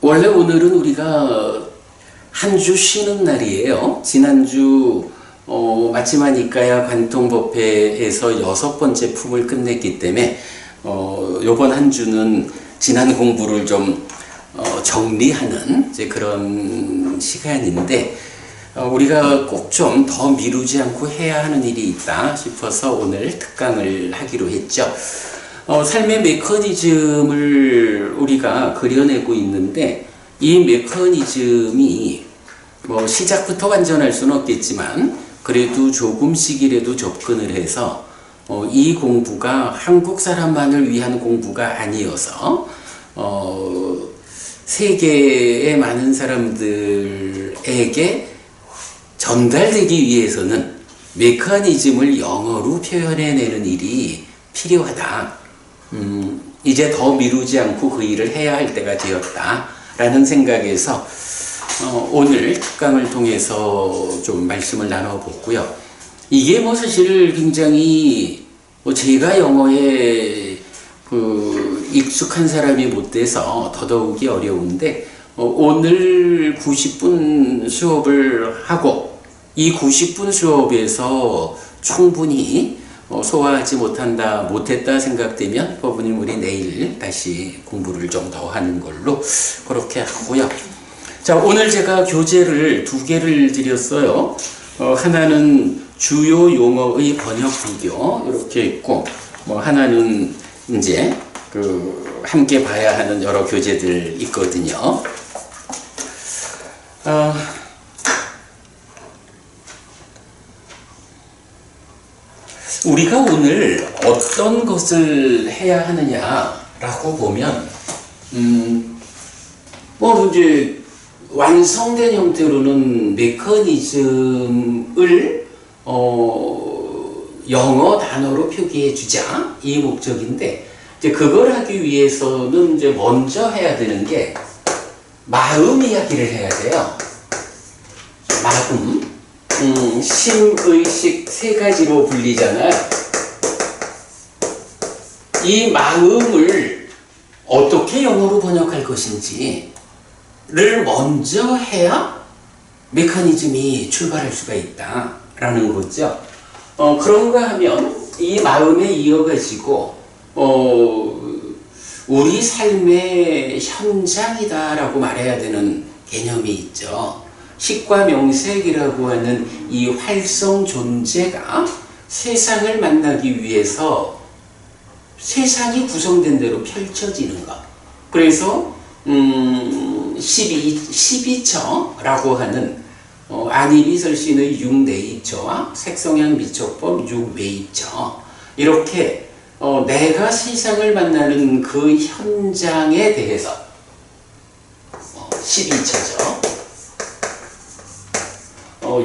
원래 오늘은 우리가 한 주 쉬는 날이에요. 지난주 마치만 이까야 관통법회에서 6번째 품을 끝냈기 때문에 요번 한 주는 지난 공부를 좀 정리하는 이제 그런 시간인데 우리가 꼭 좀 더 미루지 않고 해야 하는 일이 있다 싶어서 오늘 특강을 하기로 했죠. 삶의 메커니즘을 우리가 그려내고 있는데 이 메커니즘이 시작부터 완전할 수는 없겠지만 그래도 조금씩이라도 접근을 해서 이 공부가 한국 사람만을 위한 공부가 아니어서 세계의 많은 사람들에게 전달되기 위해서는 메커니즘을 영어로 표현해내는 일이 필요하다. 이제 더 미루지 않고 그 일을 해야 할 때가 되었다라는 생각에서 오늘 특강을 통해서 좀 말씀을 나눠봤고요. 이게 사실 굉장히 제가 영어에 익숙한 사람이 못 돼서 더더욱이 어려운데 오늘 90분 수업을 하고 이 90분 수업에서 충분히 소화하지 못했다 생각되면 법부님 우리 내일 다시 공부를 좀 더 하는 걸로 그렇게 하고요. 자, 오늘 제가 교재를 2개를 드렸어요. 하나는 주요 용어의 번역 비교 이렇게 있고 하나는 이제 함께 봐야 하는 여러 교재들 있거든요. 우리가 오늘 어떤 것을 해야 하느냐라고 보면 이제 완성된 형태로는 메커니즘을 영어 단어로 표기해 주자 이 목적인데 이제 그걸 하기 위해서는 이제 먼저 해야 되는 게 마음 이야기를 해야 돼요. 마음. 심의식 3가지로 불리잖아요. 이 마음을 어떻게 영어로 번역할 것인지를 먼저 해야 메커니즘이 출발할 수가 있다라는 거죠. 그런가 하면 이 마음에 이어가지고 우리 삶의 현장이다라고 말해야 되는 개념이 있죠. 식과 명색이라고 하는 이 활성 존재가 세상을 만나기 위해서 세상이 구성된 대로 펼쳐지는 것. 그래서 12처라고 하는 아니비설신의 6네이처와 색성향 미촉법 6웨이처 이렇게 내가 세상을 만나는 그 현장에 대해서 12처죠.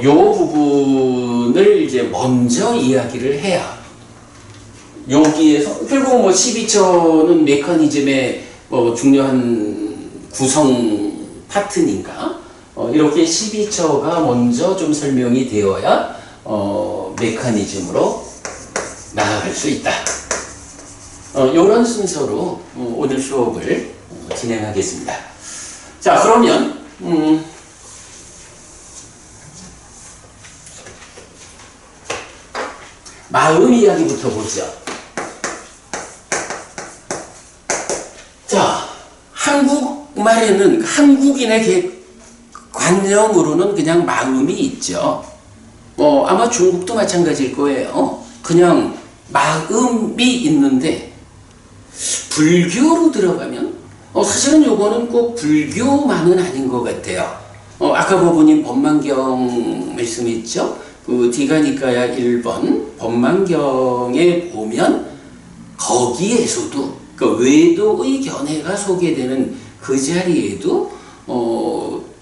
요 부분을 이제 먼저 이야기를 해야 여기에서 결국 12처는 메커니즘의 중요한 구성 파트니까 이렇게 12처가 먼저 좀 설명이 되어야 메커니즘으로 나아갈 수 있다. 이런 순서로 오늘 수업을 진행하겠습니다. 자, 그러면 마음 이야기부터 보죠. 자, 한국말에는 한국인의 관념으로는 그냥 마음이 있죠. 아마 중국도 마찬가지일 거예요. 그냥 마음이 있는데 불교로 들어가면 사실은 요거는 꼭 불교만은 아닌 것 같아요. 아까 법부님 법만경 말씀했죠. 디가니까야 1번 법만경에 보면 거기에서도 외도의 견해가 소개되는 그 자리에도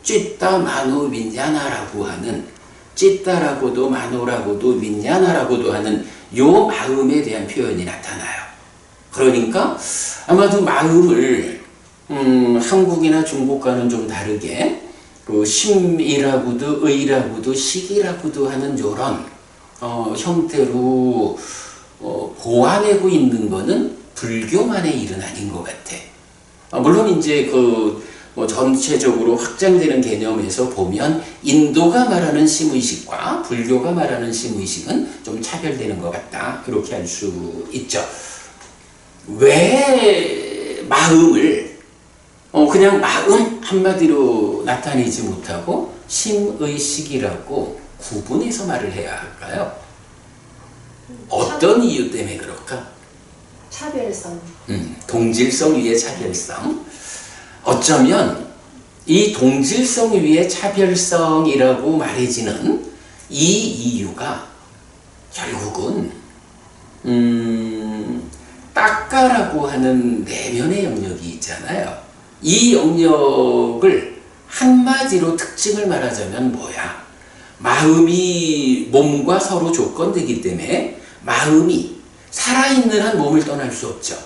찌따 마노 윈냐나라고 하는 찌따라고도 마노라고도 윈냐나라고도 하는 요 마음에 대한 표현이 나타나요. 그러니까 아마도 마음을 한국이나 중국과는 좀 다르게 심이라고도 의라고도 식이라고도 하는 이런 형태로 보완하고 있는 거는 불교만의 일은 아닌 것 같아. 물론 이제 뭐 전체적으로 확장되는 개념에서 보면 인도가 말하는 심의식과 불교가 말하는 심의식은 좀 차별되는 것 같다. 그렇게 할 수 있죠. 왜 마음을 그냥 마음 한마디로 나타내지 못하고 심의식이라고 구분해서 말을 해야 할까요? 어떤 이유 때문에 그럴까? 차별성. 동질성 위의 차별성. 어쩌면 이 동질성 위의 차별성이라고 말해지는 이 이유가 결국은 딱가라고 하는 내면의 영역이 있잖아요. 이 영역을 한마디로 특징을 말하자면 뭐야? 마음이 몸과 서로 조건되기 때문에 마음이 살아있는 한 몸을 떠날 수 없죠.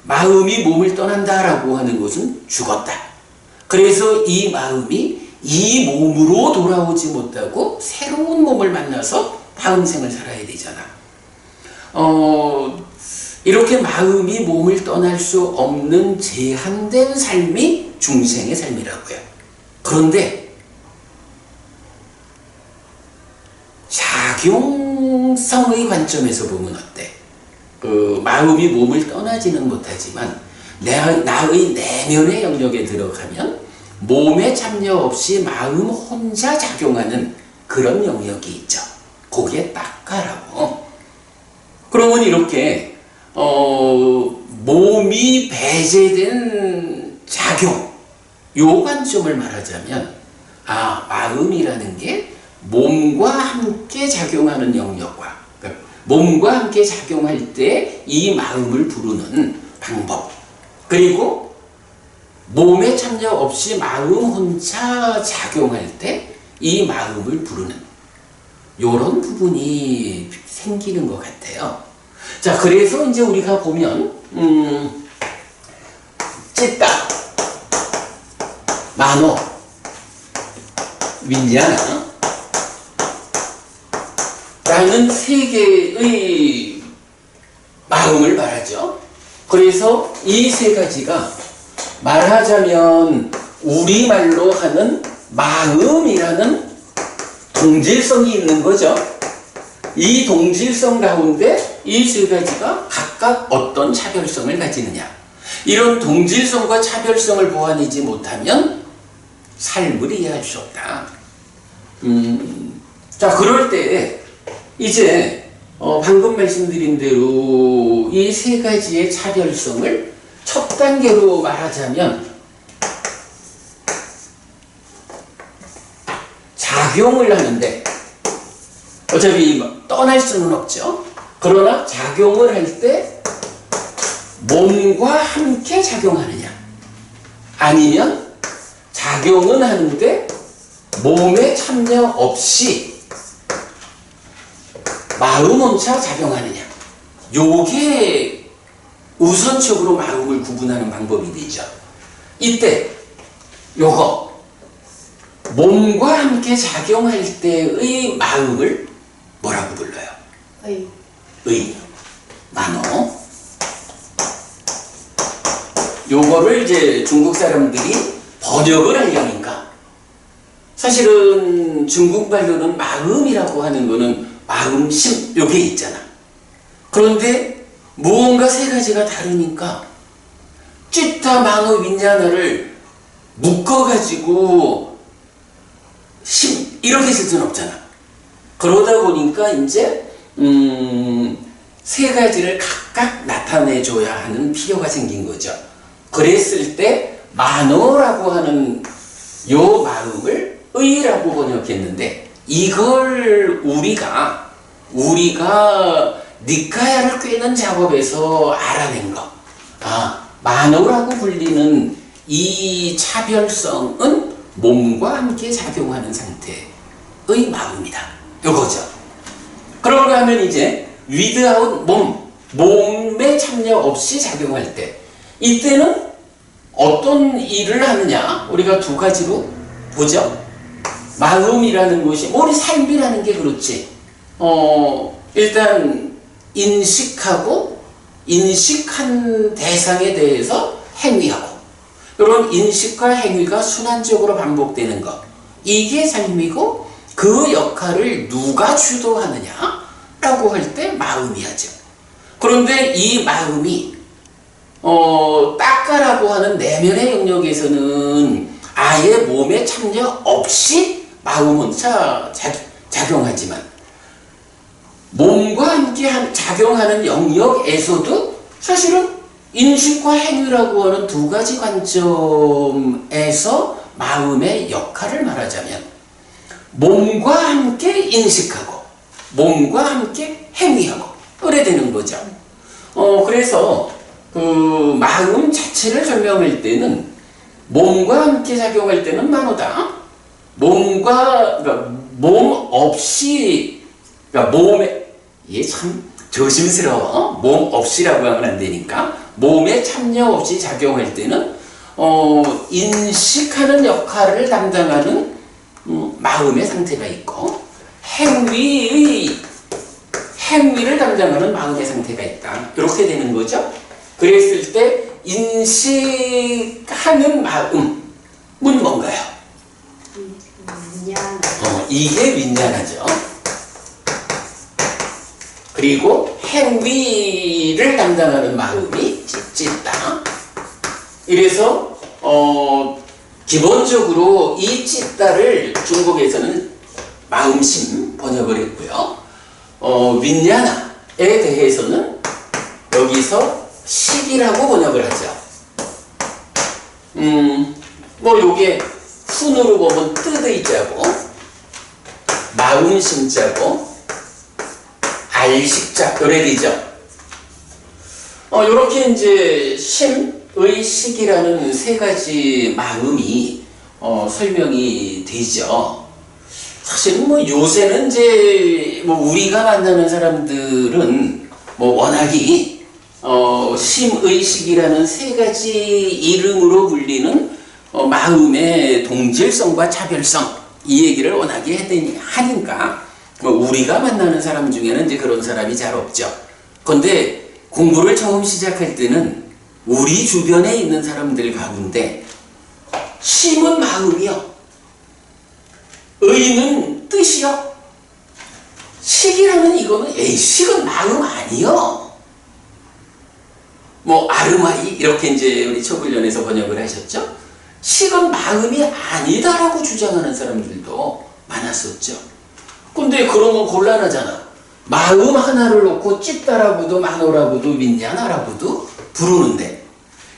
마음이 몸을 떠난다라고 하는 것은 죽었다. 그래서 이 마음이 이 몸으로 돌아오지 못하고 새로운 몸을 만나서 다음 생을 살아야 되잖아. 이렇게 마음이 몸을 떠날 수 없는 제한된 삶이 중생의 삶이라고요. 그런데 작용성의 관점에서 보면 어때? 마음이 몸을 떠나지는 못하지만 나의 내면의 영역에 들어가면 몸에 참여 없이 마음 혼자 작용하는 그런 영역이 있죠. 그게 딱가라고. 그러면 이렇게 몸이 배제된 작용, 요 관점을 말하자면 마음이라는 게 몸과 함께 작용하는 영역과 몸과 함께 작용할 때 이 마음을 부르는 방법, 그리고 몸에 참여 없이 마음 혼자 작용할 때 이 마음을 부르는 요런 부분이 생기는 것 같아요. 자, 그래서 이제 우리가 보면 찌따, 만호, 윈야나 라는 세 개의 마음을 말하죠. 그래서 이 세 가지가 말하자면 우리말로 하는 마음이라는 동질성이 있는 거죠. 이 동질성 가운데 이 세 가지가 각각 어떤 차별성을 가지느냐. 이런 동질성과 차별성을 보완하지 못하면 삶을 이해할 수 없다. 자, 그럴 때 이제 방금 말씀드린 대로 이 세 가지의 차별성을 첫 단계로 말하자면 작용을 하는데 어차피 떠날 수는 없죠. 그러나 작용을 할 때 몸과 함께 작용하느냐, 아니면 작용은 하는데 몸에 참여 없이 마음 혼자 작용하느냐. 요게 우선적으로 마음을 구분하는 방법이 되죠. 이때 요거 몸과 함께 작용할 때의 마음을 뭐라고 불러요? 의. 만호. 요거를 이제 중국 사람들이 번역을 하려니까 사실은 중국말로는 마음이라고 하는 거는 마음심 요게 있잖아. 그런데 무언가 세 가지가 다르니까 찌타 만호 윈야나를 묶어가지고 심 이렇게 쓸 수는 없잖아. 그러다 보니까 이제 세 가지를 각각 나타내줘야 하는 필요가 생긴 거죠. 그랬을 때 만호라고 하는 요 마음을 의라고 번역했는데 이걸 우리가 니카야를 꿰는 작업에서 알아낸 거. 만호라고 불리는 이 차별성은 몸과 함께 작용하는 상태의 마음이다. 요거죠. 그런가 하면 이제 위드아웃 몸에 참여 없이 작용할 때 이때는 어떤 일을 하느냐 우리가 두 가지로 보죠. 마음이라는 것이 우리 삶이라는 게 그렇지. 일단 인식하고 인식한 대상에 대해서 행위하고 이런 인식과 행위가 순환적으로 반복되는 것. 이게 삶이고 그 역할을 누가 주도하느냐라고 할 때 마음이 하죠. 그런데 이 마음이 딱가라고 하는 내면의 영역에서는 아예 몸에 참여 없이 마음은 작용하지만 몸과 함께 작용하는 영역에서도 사실은 인식과 행위라고 하는 두 가지 관점에서 마음의 역할을 말하자면 몸과 함께 인식하고 몸과 함께 행위하고 그래 되는 거죠. 그래서 그 마음 자체를 설명할 때는 몸과 함께 작용할 때는 만호다. 그러니까 몸 없이, 그러니까 몸에, 이게 참 조심스러워. 몸 없이라고 하면 안 되니까. 몸에 참여 없이 작용할 때는, 인식하는 역할을 담당하는 마음의 상태가 있고, 행위를 담당하는 마음의 상태가 있다. 이렇게 되는 거죠. 그랬을 때, 인식하는 마음은 뭔가요? 윈ညာ. 이게 윈냐나죠. 그리고 행위를 담당하는 마음이 찢다. 이래서 기본적으로 이 찢다를 중국에서는 마음심 번역을 했고요. 윈냐나에 대해서는 여기서 식이라고 번역을 하죠. 요게 순으로 보면 뜨드이자고 마음심자고 알식자 요래 되죠. 요렇게 이제 심의 식이라는 세 가지 마음이 설명이 되죠. 사실은 요새는 이제 우리가 만나는 사람들은 워낙이 심의식이라는 세 가지 이름으로 불리는 마음의 동질성과 차별성 이 얘기를 워낙에 하니까 우리가 만나는 사람 중에는 이제 그런 사람이 잘 없죠. 그런데 공부를 처음 시작할 때는 우리 주변에 있는 사람들 가운데 심은 마음이요, 의는 뜻이요, 식이라는 이거는 식은 마음 아니요. 아르마이 이렇게 이제 우리 초불련에서 번역을 하셨죠. 식은 마음이 아니다라고 주장하는 사람들도 많았었죠. 근데 그러면 곤란하잖아. 마음 하나를 놓고 찢다라고도 만호라고도 윈냐나라고도 부르는데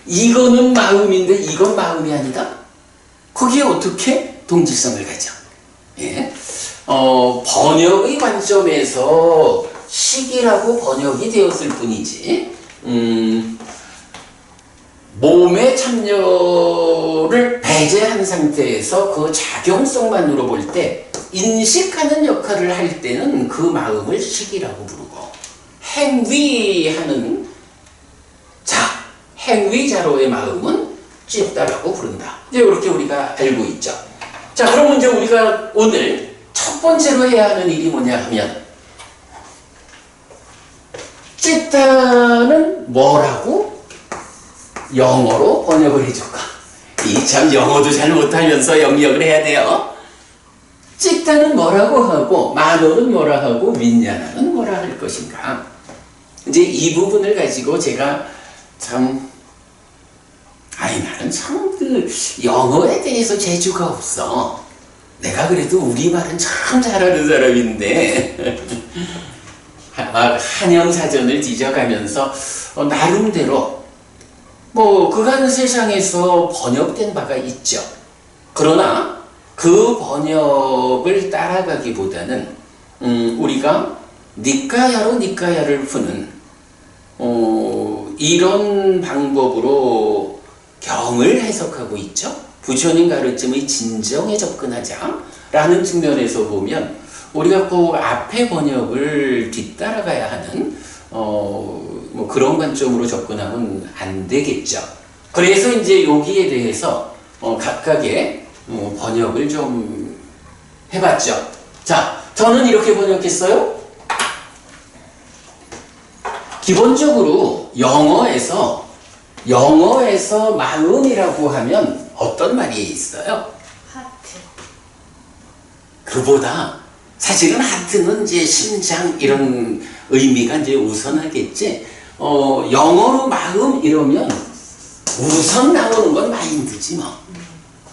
이거는 마음인데 이건 마음이 아니다? 거기에 어떻게 동질성을 가져? 예? 번역의 관점에서 식이라고 번역이 되었을 뿐이지 몸의 참여를 배제한 상태에서 그 작용성만으로 볼 때 인식하는 역할을 할 때는 그 마음을 식이라고 부르고 행위자로의 마음은 찢다라고 부른다. 이제 이렇게 우리가 알고 있죠. 자, 그럼 이제 우리가 오늘 첫 번째로 해야 하는 일이 뭐냐 하면 찢다는 뭐라고 영어로 번역을 해줄까? 이 참 영어도 잘 못하면서 영역을 해야 돼요. 찢다는 뭐라고 하고 만호는 뭐라 하고 윈냐나는 뭐라 할 것인가? 이제 이 부분을 가지고 제가 나는 참 영어에 대해서 재주가 없어. 내가 그래도 우리말은 참 잘하는 사람인데 한영사전을 뒤져가면서 나름대로 그간 세상에서 번역된 바가 있죠. 그러나 그 번역을 따라가기보다는 우리가 니까야를 푸는 이런 방법으로 경을 해석하고 있죠. 부처님 가르침의 진정에 접근하자라는 측면에서 보면 우리가 그 앞에 번역을 뒤따라가야 하는 그런 관점으로 접근하면 안 되겠죠. 그래서 이제 여기에 대해서 각각의 번역을 좀 해봤죠. 자, 저는 이렇게 번역했어요. 기본적으로 영어에서 영어에서 마음이라고 하면 어떤 말이 있어요? 하트. 그보다 사실은 하트는 이제 심장 이런 의미가 이제 우선하겠지. 영어로 마음 이러면 우선 나오는 건 마인드지 뭐.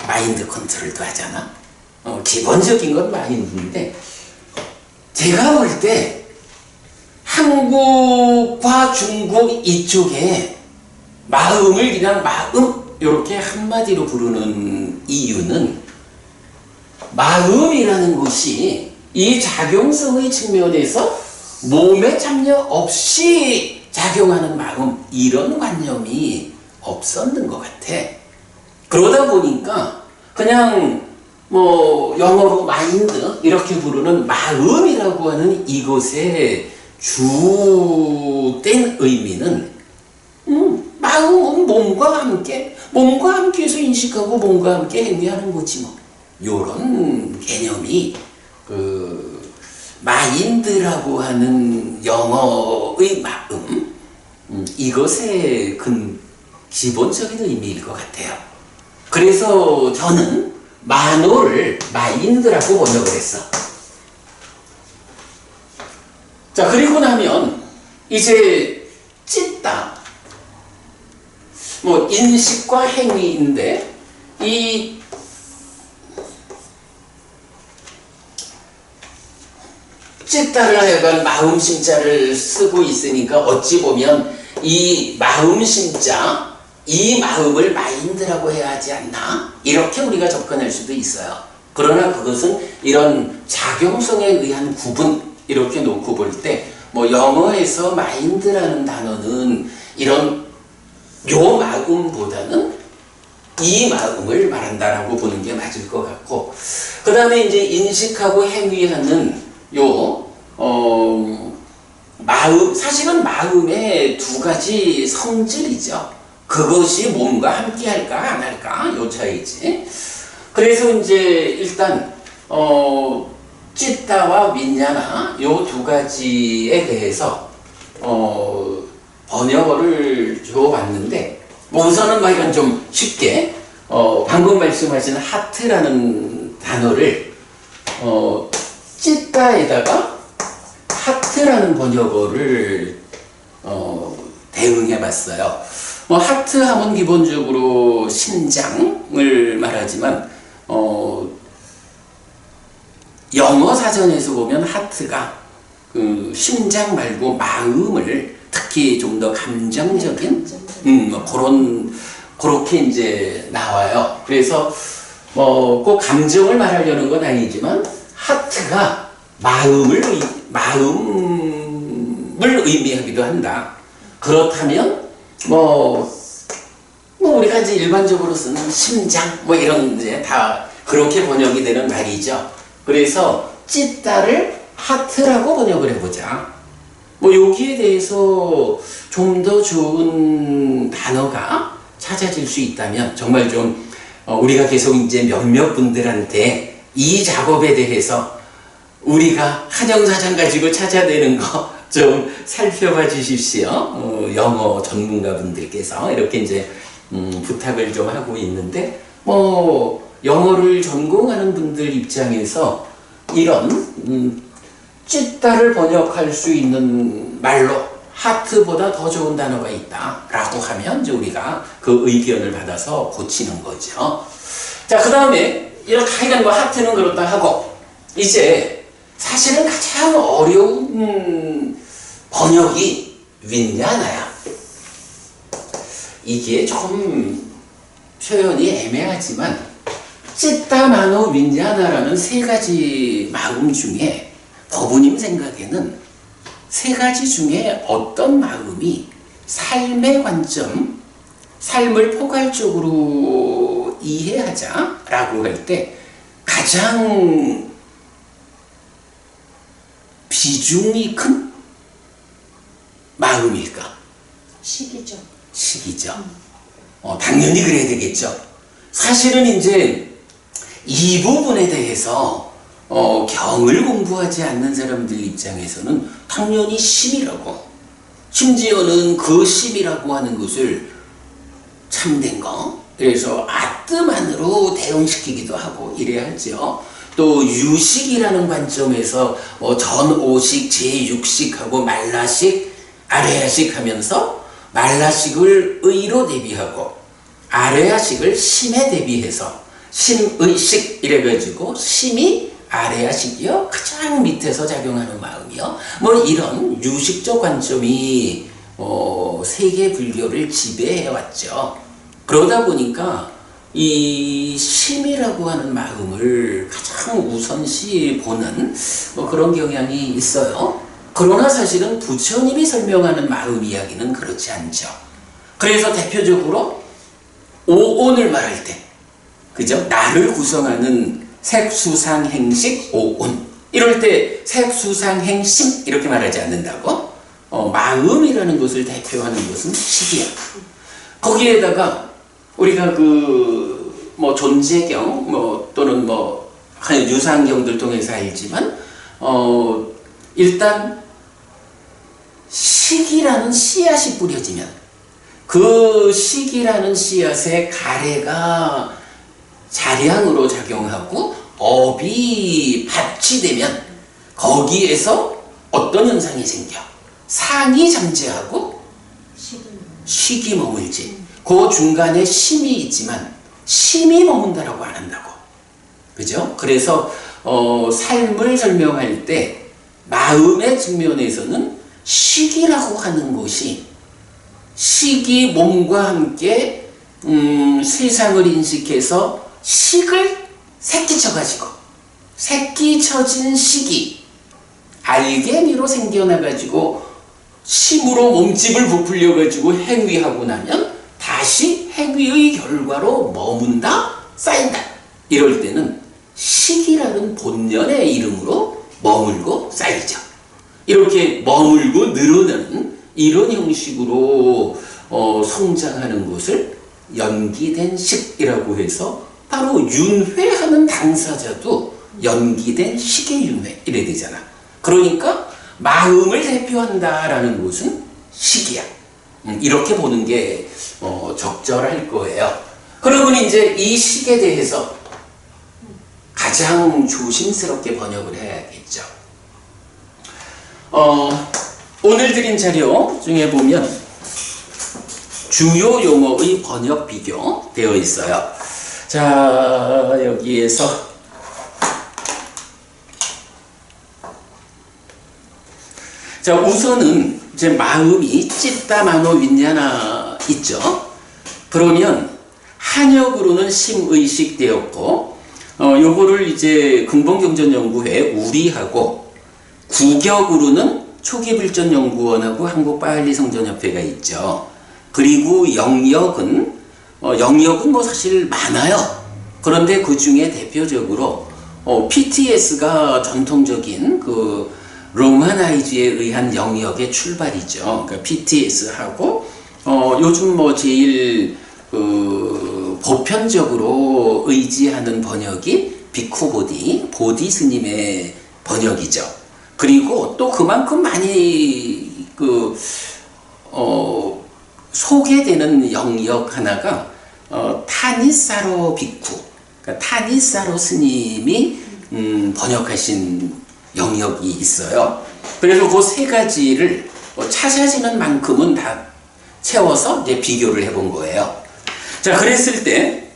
마인드 컨트롤도 하잖아. 기본적인 건 마인드인데 제가 볼 때 한국과 중국 이쪽에 마음을 그냥 마음 이렇게 한마디로 부르는 이유는 마음이라는 것이 이 작용성의 측면에서 몸에 참여 없이 작용하는 마음 이런 관념이 없었는 것 같아. 그러다 보니까 그냥 뭐 영어로 마인드 이렇게 부르는 마음이라고 하는 이것의 주된 의미는 마음은 몸과 함께 해서 인식하고 몸과 함께 행위하는 거지 뭐. 요런 개념이 그 마인드라고 하는 영어의 마음 이것의 기본적인 의미일 것 같아요. 그래서 저는 만호를 마인드라고 번역을 했어. 자, 그리고 나면 이제 찢다. 뭐 인식과 행위인데 이 찢다를 하여간 마음 심자를 쓰고 있으니까 어찌 보면 이 마음 심자 이 마음을 마인드라고 해야 하지 않나? 이렇게 우리가 접근할 수도 있어요. 그러나 그것은 이런 작용성에 의한 구분 이렇게 놓고 볼 때 뭐 영어에서 마인드라는 단어는 이런 요 마음보다는 이 마음을 말한다라고 보는 게 맞을 것 같고 그 다음에 이제 인식하고 행위하는 요 마음 사실은 마음의 두 가지 성질이죠. 그것이 몸과 함께 할까 안 할까 요 차이지. 그래서 이제 일단 찌따와 윈냐나 요 두 가지에 대해서 번역어를 줘봤는데 뭐 우선은 막 이런 좀 쉽게 방금 말씀하신 하트라는 단어를 찌따에다가 하트라는 번역어를 대응해봤어요. 뭐 하트 하면 기본적으로 심장을 말하지만 영어 사전에서 보면 하트가 그 심장 말고 마음을 특히 좀 더 감정적인 그렇게 이제 나와요. 그래서 꼭 감정을 말하려는 건 아니지만 하트가 마음을 의미하기도 한다. 그렇다면 우리가 이제 일반적으로 쓰는 심장 이런 이제 다 그렇게 번역이 되는 말이죠. 그래서 찢다를 하트라고 번역을 해보자. 여기에 대해서 좀 더 좋은 단어가 찾아질 수 있다면 정말 좀 우리가 계속 이제 몇몇 분들한테 이 작업에 대해서 우리가 한영사전 가지고 찾아내는 거 좀 살펴봐 주십시오. 영어 전문가 분들께서 이렇게 이제 부탁을 좀 하고 있는데 영어를 전공하는 분들 입장에서 이런 찢다를 번역할 수 있는 말로 하트보다 더 좋은 단어가 있다라고 하면 이제 우리가 그 의견을 받아서 고치는 거죠. 자, 그 다음에 이렇게 하여간 하트는 그렇다 하고 이제 사실은 가장 어려운 번역이 윈냐나야. 이게 좀 표현이 애매하지만 찢다 마노 윈냐나라는 세 가지 마음 중에 법부님 생각에는 세 가지 중에 어떤 마음이 삶의 관점, 삶을 포괄적으로 이해하자라고 할 때 가장 비중이 큰 마음일까? 식이죠. 식이죠. 당연히 그래야 되겠죠. 사실은 이제 이 부분에 대해서 경을 공부하지 않는 사람들 입장에서는 당연히 심이라고, 심지어는 그 심이라고 하는 것을 참된 거. 그래서 아뜸안으로 대응시키기도 하고 이래야 하죠. 또 유식이라는 관점에서 전오식, 제육식하고 말라식, 아레아식 하면서 말라식을 의로 대비하고 아레아식을 심에 대비해서 심의식 이래가지고 심이 아레아식이요 가장 밑에서 작용하는 마음이요 뭐 이런 유식적 관점이 세계 불교를 지배해 왔죠. 그러다 보니까 이 심이라고 하는 마음을 가장 우선시 보는 그런 경향이 있어요. 그러나 사실은 부처님이 설명하는 마음 이야기는 그렇지 않죠. 그래서 대표적으로 오온을 말할 때, 그죠? 나를 구성하는 색수상행식 오온. 이럴 때 색수상행심 이렇게 말하지 않는다고? 마음이라는 것을 대표하는 것은 식이야. 거기에다가 우리가 존재경 또는 유상경들 통해서 알지만 일단 식이라는 씨앗이 뿌려지면 그 식이라는 씨앗의 가래가 자량으로 작용하고 업이 받치되면 거기에서 어떤 현상이 생겨? 상이 잠재하고 식이 머물지. 그 중간에 심이 있지만 심이 머문다라고 안 한다고. 그죠? 그래서 삶을 설명할 때 마음의 측면에서는 식이라고 하는 것이 식이 몸과 함께 세상을 인식해서 식을 새끼쳐가지고 새끼쳐진 식이 알갱이로 생겨나가지고 심으로 몸집을 부풀려가지고 행위하고 나면 다시 행위의 결과로 머문다, 쌓인다. 이럴 때는 식이라는 본연의 이름으로 머물고 쌓이죠. 이렇게 머물고 늘어나는 이런 형식으로 성장하는 것을 연기된 식이라고 해서 바로 윤회하는 당사자도 연기된 식의 윤회 이래 되잖아. 그러니까 마음을 대표한다라는 것은 식이야. 이렇게 보는 게 적절할 거예요. 그러면 이제 이 식에 대해서 가장 조심스럽게 번역을 해야겠죠. 오늘 드린 자료 중에 보면 주요 용어의 번역 비교 되어 있어요. 자, 여기에서 자, 우선은 이제 마음이 찌따 마노 윈냐나 있죠. 그러면 한역으로는 심의식 되었고, 요거를 이제 근본경전연구회 우리하고 구격으로는 초기불전연구원하고 한국빨리성전협회가 있죠. 그리고 영역은 뭐 사실 많아요. 그런데 그 중에 대표적으로 PTS가 전통적인 그 로마나이즈에 의한 영역의 출발이죠. 그러니까 PTS하고 요즘 뭐 제일 보편적으로 의지하는 번역이 비쿠보디, 보디 스님의 번역이죠. 그리고 또 그만큼 많이 소개되는 영역 하나가 타니사로 비쿠, 그러니까 타니사로 스님이 번역하신 영역이 있어요. 그래서 그 세 가지를 찾아지는 만큼은 다 채워서 이제 비교를 해본 거예요. 자, 그랬을 때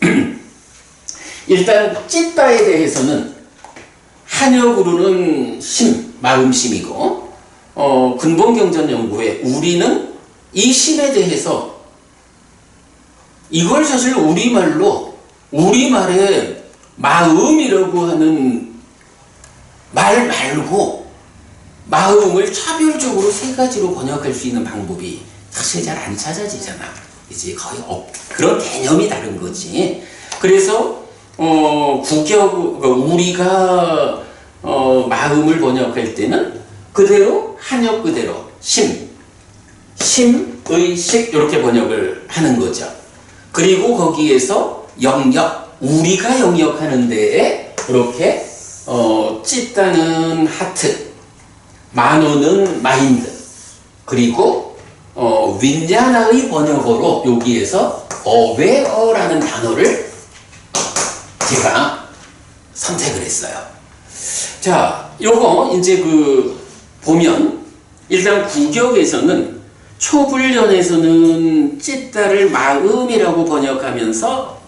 일단 찌따에 대해서는 한역으로는 심, 마음심이고 근본경전연구회 우리는 이 심에 대해서 이걸 사실 우리말에 마음이라고 하는 말 말고 마음을 차별적으로 세 가지로 번역할 수 있는 방법이 사실 잘 안 찾아지잖아. 이제 거의 그런 개념이 다른 거지. 그래서 우리가 마음을 번역할 때는 그대로 한역 그대로 심의식 이렇게 번역을 하는 거죠. 그리고 거기에서 영역, 우리가 영역하는 데에 이렇게 찌따는 하트, 마노는 마인드, 그리고 윈야나의 번역어로 여기에서 aware라는 단어를 제가 선택을 했어요. 자, 요거 이제 보면 일단 구격에서는 초불련에서는 찢다를 마음이라고 번역하면서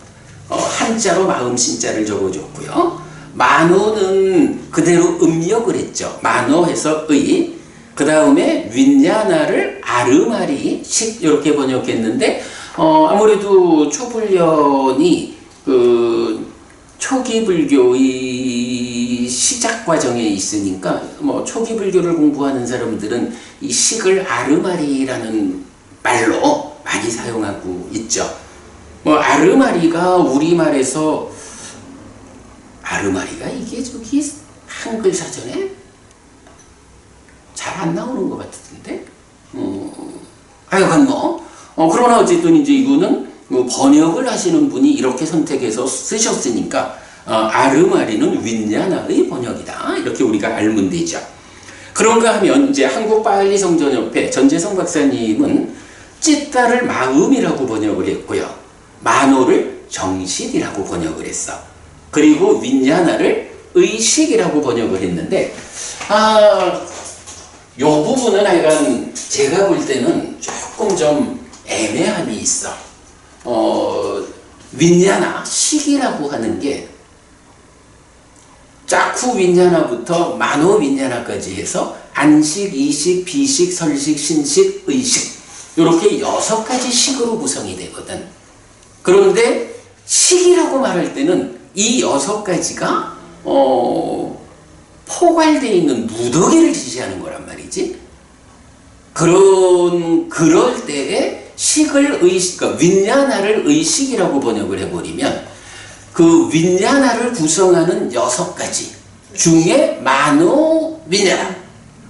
한자로 마음 신자를 적어줬고요. 만호는 그대로 음력을 했죠. 만호해서 의. 그 다음에 윈야나를 아르마리 식 이렇게 번역했는데 아무래도 초불련이 초기 불교의 시작 과정에 있으니까 초기 불교를 공부하는 사람들은 이 식을 아르마리라는 말로 많이 사용하고 있죠. 아르마리가 우리말에서 아르마리가 이게 저기 한글 사전에 잘 안 나오는 것 같은데. 하여간 그러나 어쨌든 이제 이거는 번역을 하시는 분이 이렇게 선택해서 쓰셨으니까 아르마리는 윈야나의 번역이다. 이렇게 우리가 알면 되죠. 그런가 하면 이제 한국파알리성전협회 전재성 박사님은 찢다를 마음이라고 번역을 했고요. 만호를 정신이라고 번역을 했어. 그리고 윈야나를 의식이라고 번역을 했는데 요 부분은 하여간 제가 볼 때는 조금 좀 애매함이 있어. 윈야나, 식이라고 하는 게 짜쿠 윈야나부터 만호 윈야나까지 해서 안식, 이식, 비식, 설식, 신식, 의식 이렇게 6가지 식으로 구성이 되거든. 그런데 식이라고 말할 때는 이 6가지가 포괄되어 있는 무더기를 지시하는 거란 말이지. 그럴 때에 식을 그러니까 윈야나를 의식이라고 번역을 해버리면 그 윈야나를 구성하는 6가지 중에 만호 윈야나.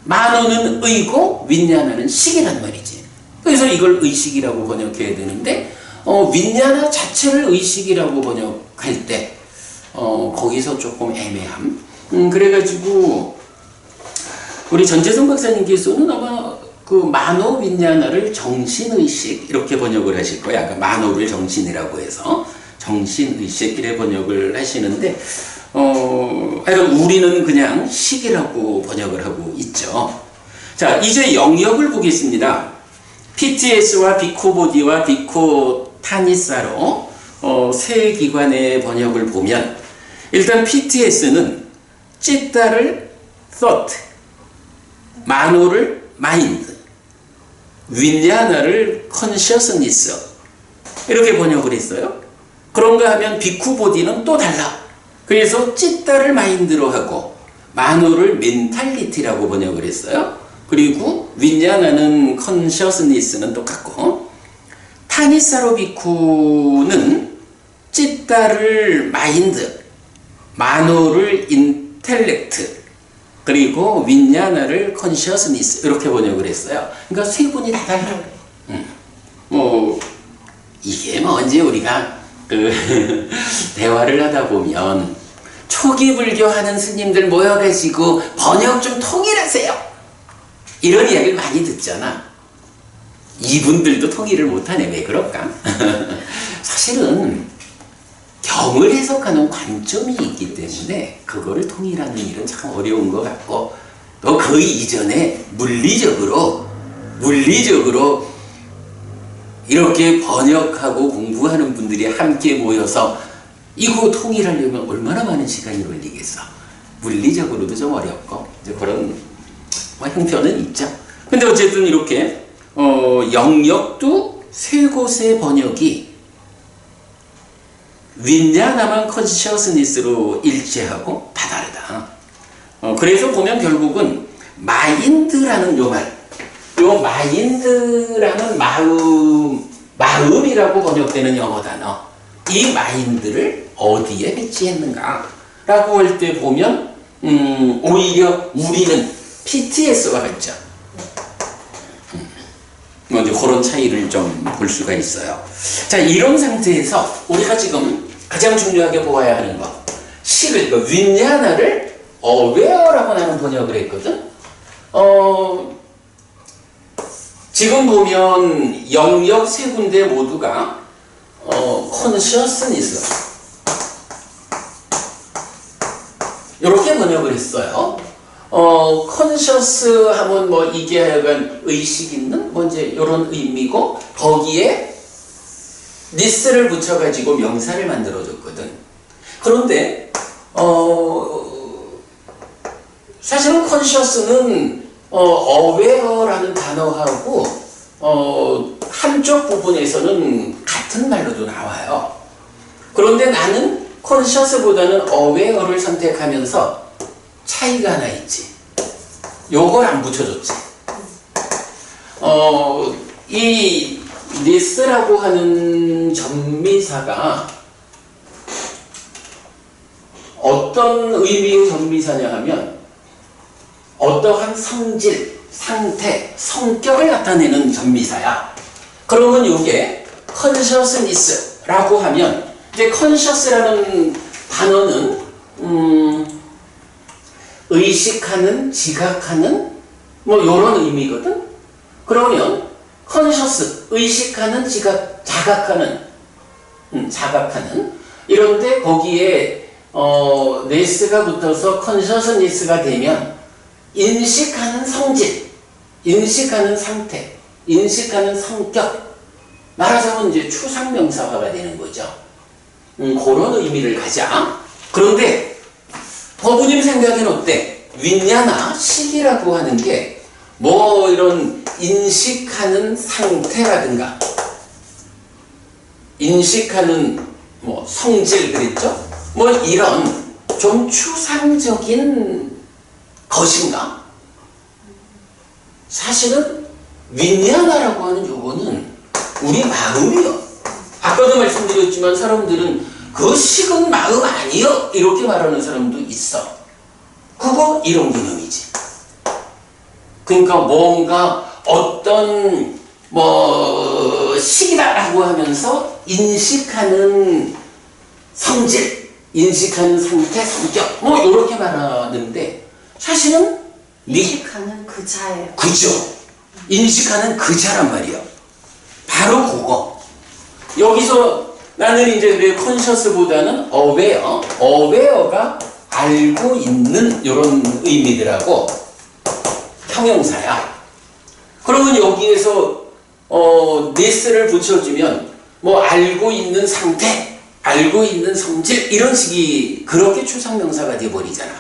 만호는 의고 윈야나는 식이란 말이지. 그래서 이걸 의식이라고 번역해야 되는데 윈야나 자체를 의식이라고 번역할 때 거기서 조금 애매함. 그래가지고 우리 전재성 박사님께서는 아마 만호 윈야나를 정신의식 이렇게 번역을 하실 거야. 그러니까 만호를 정신이라고 해서 정신의식 이래 번역을 하시는데 하여간 우리는 그냥 식이라고 번역을 하고 있죠. 자, 이제 영역을 보겠습니다. PTS와 비코보디와 비코타니사로 세 기관의 번역을 보면 일단 PTS는 찢다를 thought, 만호를 mind, 윈야나를 consciousness 이렇게 번역을 했어요. 그런가 하면 비쿠보디는 또 달라. 그래서 찢다를 마인드로 하고 만호를 멘탈리티라고 번역을 했어요. 그리고 윈야나는 consciousness는 똑같고 타니사로 비쿠는 찢다를 마인드, 만호를 인텔렉트, 그리고 윈야나를 컨시어스니스 이렇게 번역을 했어요. 그러니까 세 분이 다 달라요. 이게 이제 우리가 대화를 하다 보면 초기 불교 하는 스님들 모여가지고 번역 좀 통일하세요 이런 이야기를 많이 듣잖아. 이분들도 통일을 못하네. 왜 그럴까? 사실은 경을 해석하는 관점이 있기 때문에 그거를 통일하는 일은 참 어려운 것 같고, 또 그 이전에 물리적으로 이렇게 번역하고 공부하는 분들이 함께 모여서 이거 통일하려면 얼마나 많은 시간이 걸리겠어. 물리적으로도 좀 어렵고 이제 그런 형편은 있죠. 근데 어쨌든 이렇게 영역도 세 곳의 번역이 윈야나만 컨시어스니스로 일치하고 다 다르다. 그래서 보면 결국은 마인드라는 요 마인드라는 마음이라고 번역되는 영어 단어, 이 마인드를 어디에 배치했는가 라고 할 때 보면 오히려 우리는 PTS와 같죠. 이제 그런 차이를 좀 볼 수가 있어요. 자, 이런 상태에서 우리가 지금 가장 중요하게 보아야 하는 것, 식을, 윈야나를 aware라고 나는 번역을 했거든. 지금 보면 영역 세 군데 모두가 consciousness 이렇게 번역을 했어요. conscious 하면 뭐 이게 약간 의식 있는 뭐 이제 이런 의미고 거기에 this를 붙여가지고 명사를 만들어줬거든. 그런데 사실은 conscious는 aware라는 단어하고 한쪽 부분에서는 같은 말로도 나와요. 그런데 나는 conscious보다는 aware를 선택하면서 차이가 하나 있지. 요걸 안 붙여줬지. 이 this라고 하는 전미사가 어떤 의미의 전미사냐 하면 어떠한 성질, 상태, 성격을 나타내는 전미사야. 그러면 이게 consciousness라고 하면 이제 conscious라는 단어는 의식하는, 지각하는 뭐 이런 의미거든. 그러면 conscious, 의식하는, 자각하는 이런데 거기에 ness가 붙어서 consciousness가 되면 인식하는 성질, 인식하는 상태, 인식하는 성격, 말하자면 이제 추상명사화가 되는 거죠. 그런 의미를 가자. 그런데 법부님 생각엔 어때? 윈냐나 식이라고 하는 게 뭐 이런 인식하는 상태라든가 인식하는 뭐 성질 그랬죠? 뭐 이런 좀 추상적인 것인가? 사실은 윈냐나라고 하는 요거는 우리 마음이요. 아까도 말씀드렸지만 사람들은 그 식은 마음 아니요 이렇게 말하는 사람도 있어. 그거 이런 개념이지. 그러니까 뭔가 어떤 뭐 식이다라고 하면서 인식하는 성질, 인식하는 상태, 성격 뭐 이렇게 말하는데 사실은 인식하는 그 자예요. 그죠. 인식하는 그 자란 말이야. 바로 그거. 여기서 나는 이제 왜 conscious보다는 aware가 알고 있는 이런 의미들하고 형용사야. 그러면 여기에서 this를 붙여주면 뭐 알고 있는 상태, 알고 있는 성질 이런 식이 그렇게 추상명사가 돼버리잖아.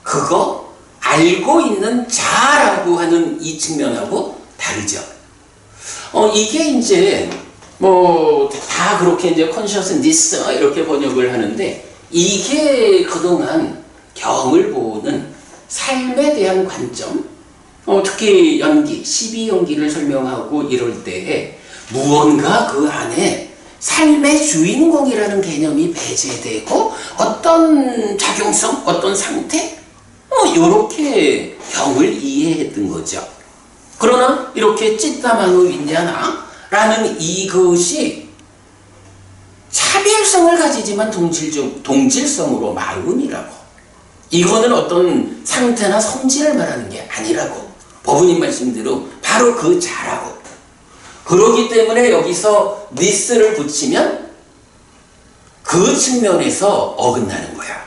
그거 알고 있는 자라고 하는 이 측면하고 다르죠. 이게 이제 뭐 다 그렇게 이제 consciousness 이렇게 번역을 하는데 이게 그동안 경을 보는 삶에 대한 관점, 특히 연기, 12연기를 설명하고 이럴 때에 무언가 그 안에 삶의 주인공이라는 개념이 배제되고 어떤 작용성, 어떤 상태, 이렇게 경을 이해했던 거죠. 그러나 이렇게 찌따마노 윈냐나라는 이것이 차별성을 가지지만 동질성으로 마음이라고. 이거는 어떤 상태나 성질을 말하는 게 아니라고. 법부님 말씀대로 바로 그 자라고. 그러기 때문에 여기서 this를 붙이면 그 측면에서 어긋나는 거야.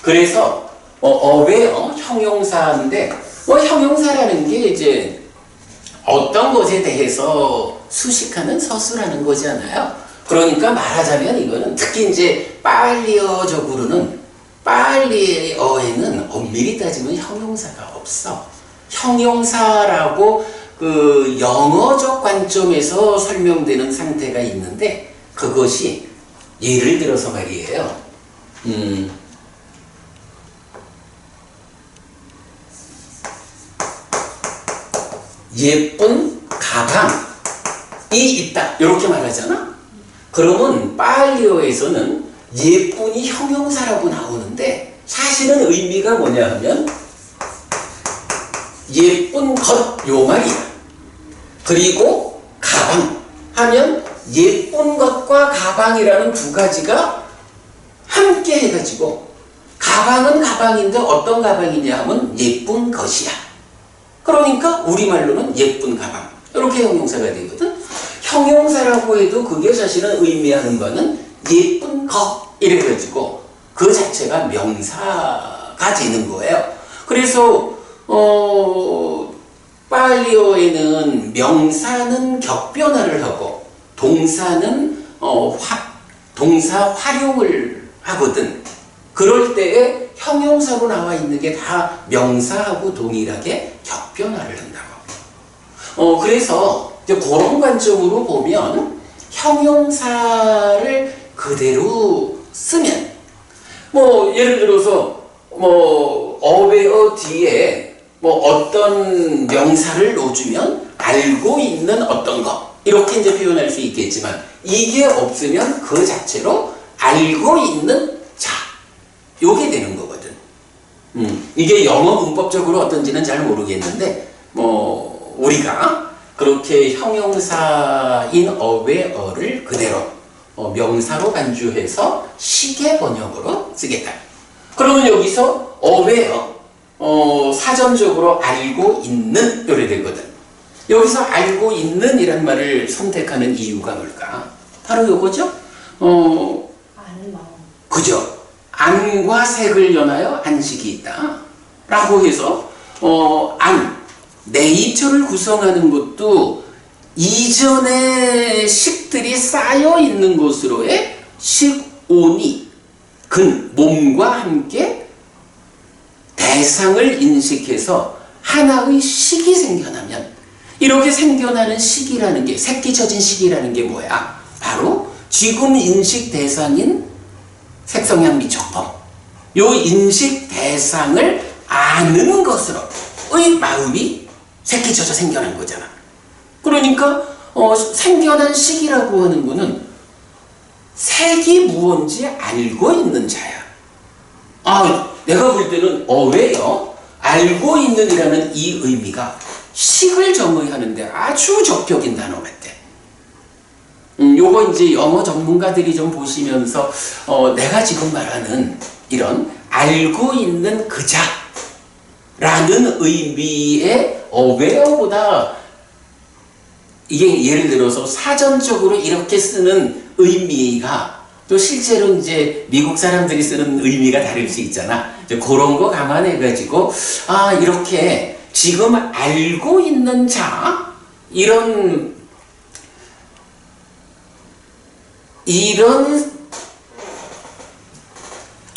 그래서 aware 형용사인데 형용사라는 게 이제 어떤 것에 대해서 수식하는 서술하는 거잖아요. 그러니까 말하자면 이거는 특히 이제 빨리어적으로는 빨리어에는 엄밀히 따지면 형용사가 없어. 형용사라고 그 영어적 관점에서 설명되는 상태가 있는데 그것이 예를 들어서 말이에요. 예쁜 가방이 있다 이렇게 말하잖아. 그러면 빨리어에서는 예쁜이 형용사라고 나오는데 사실은 의미가 뭐냐 하면 예쁜 것 요 말이야. 그리고 가방 하면 예쁜 것과 가방이라는 두 가지가 함께 해가지고 가방은 가방인데 어떤 가방이냐 하면 예쁜 것이야. 그러니까 우리말로는 예쁜 가방 이렇게 형용사가 되거든. 형용사라고 해도 그게 사실은 의미하는 거는 예쁜 거 이래가지고 그 자체가 명사가 되는 거예요. 그래서 빨리어에는 명사는 격변화를 하고 동사는 동사 활용을 하거든. 그럴 때에 형용사로 나와 있는 게 다 명사하고 동일하게 격변화를 한다고. 그래서 이제 그런 관점으로 보면 형용사를 그대로 쓰면 뭐 예를 들어서 뭐 어웨어 뒤에 뭐 어떤 명사를 넣어주면 알고 있는 어떤 거 이렇게 이제 표현할 수 있겠지만 이게 없으면 그 자체로 알고 있는 자 요게 되는 거거든. 이게 영어 문법적으로 어떤지는 잘 모르겠는데 뭐 우리가 그렇게 형용사인 어웨어를 그대로 명사로 간주해서 시계 번역으로 쓰겠다. 그러면 여기서 어웨어 사전적으로 알고 있는 요래 되거든. 여기서 알고 있는 이란 말을 선택하는 이유가 뭘까? 바로 요거죠. 아는 마음. 그죠? 안과 색을 연하여 안식이 있다. 라고 해서 네이처를 구성하는 것도 이전의 식들이 쌓여 있는 것으로의 식온이 몸과 함께 대상을 인식해서 하나의 식이 생겨나면 이렇게 생겨나는 식이라는 게 새끼 젖은 식이라는 게 뭐야? 바로 지금 인식 대상인 색성향 미촉법 요 인식 대상을 아는 것으로의 마음이 새끼 젖어 생겨난 거잖아. 그러니까 생겨난 식이라고 하는 거는 색이 무언지 알고 있는 자야. 내가 볼 때는 어웨어 알고 있는이라는 이 의미가 식을 정의하는데 아주 적격인 단어 같아. 요거 이제 영어 전문가들이 좀 보시면서 내가 지금 말하는 이런 알고 있는 그자라는 의미의 어웨어보다 이게 예를 들어서 사전적으로 이렇게 쓰는 의미가 또 실제로 이제 미국 사람들이 쓰는 의미가 다를 수 있잖아. 이제 그런 거 감안해가지고 이렇게 지금 알고 있는 자 이런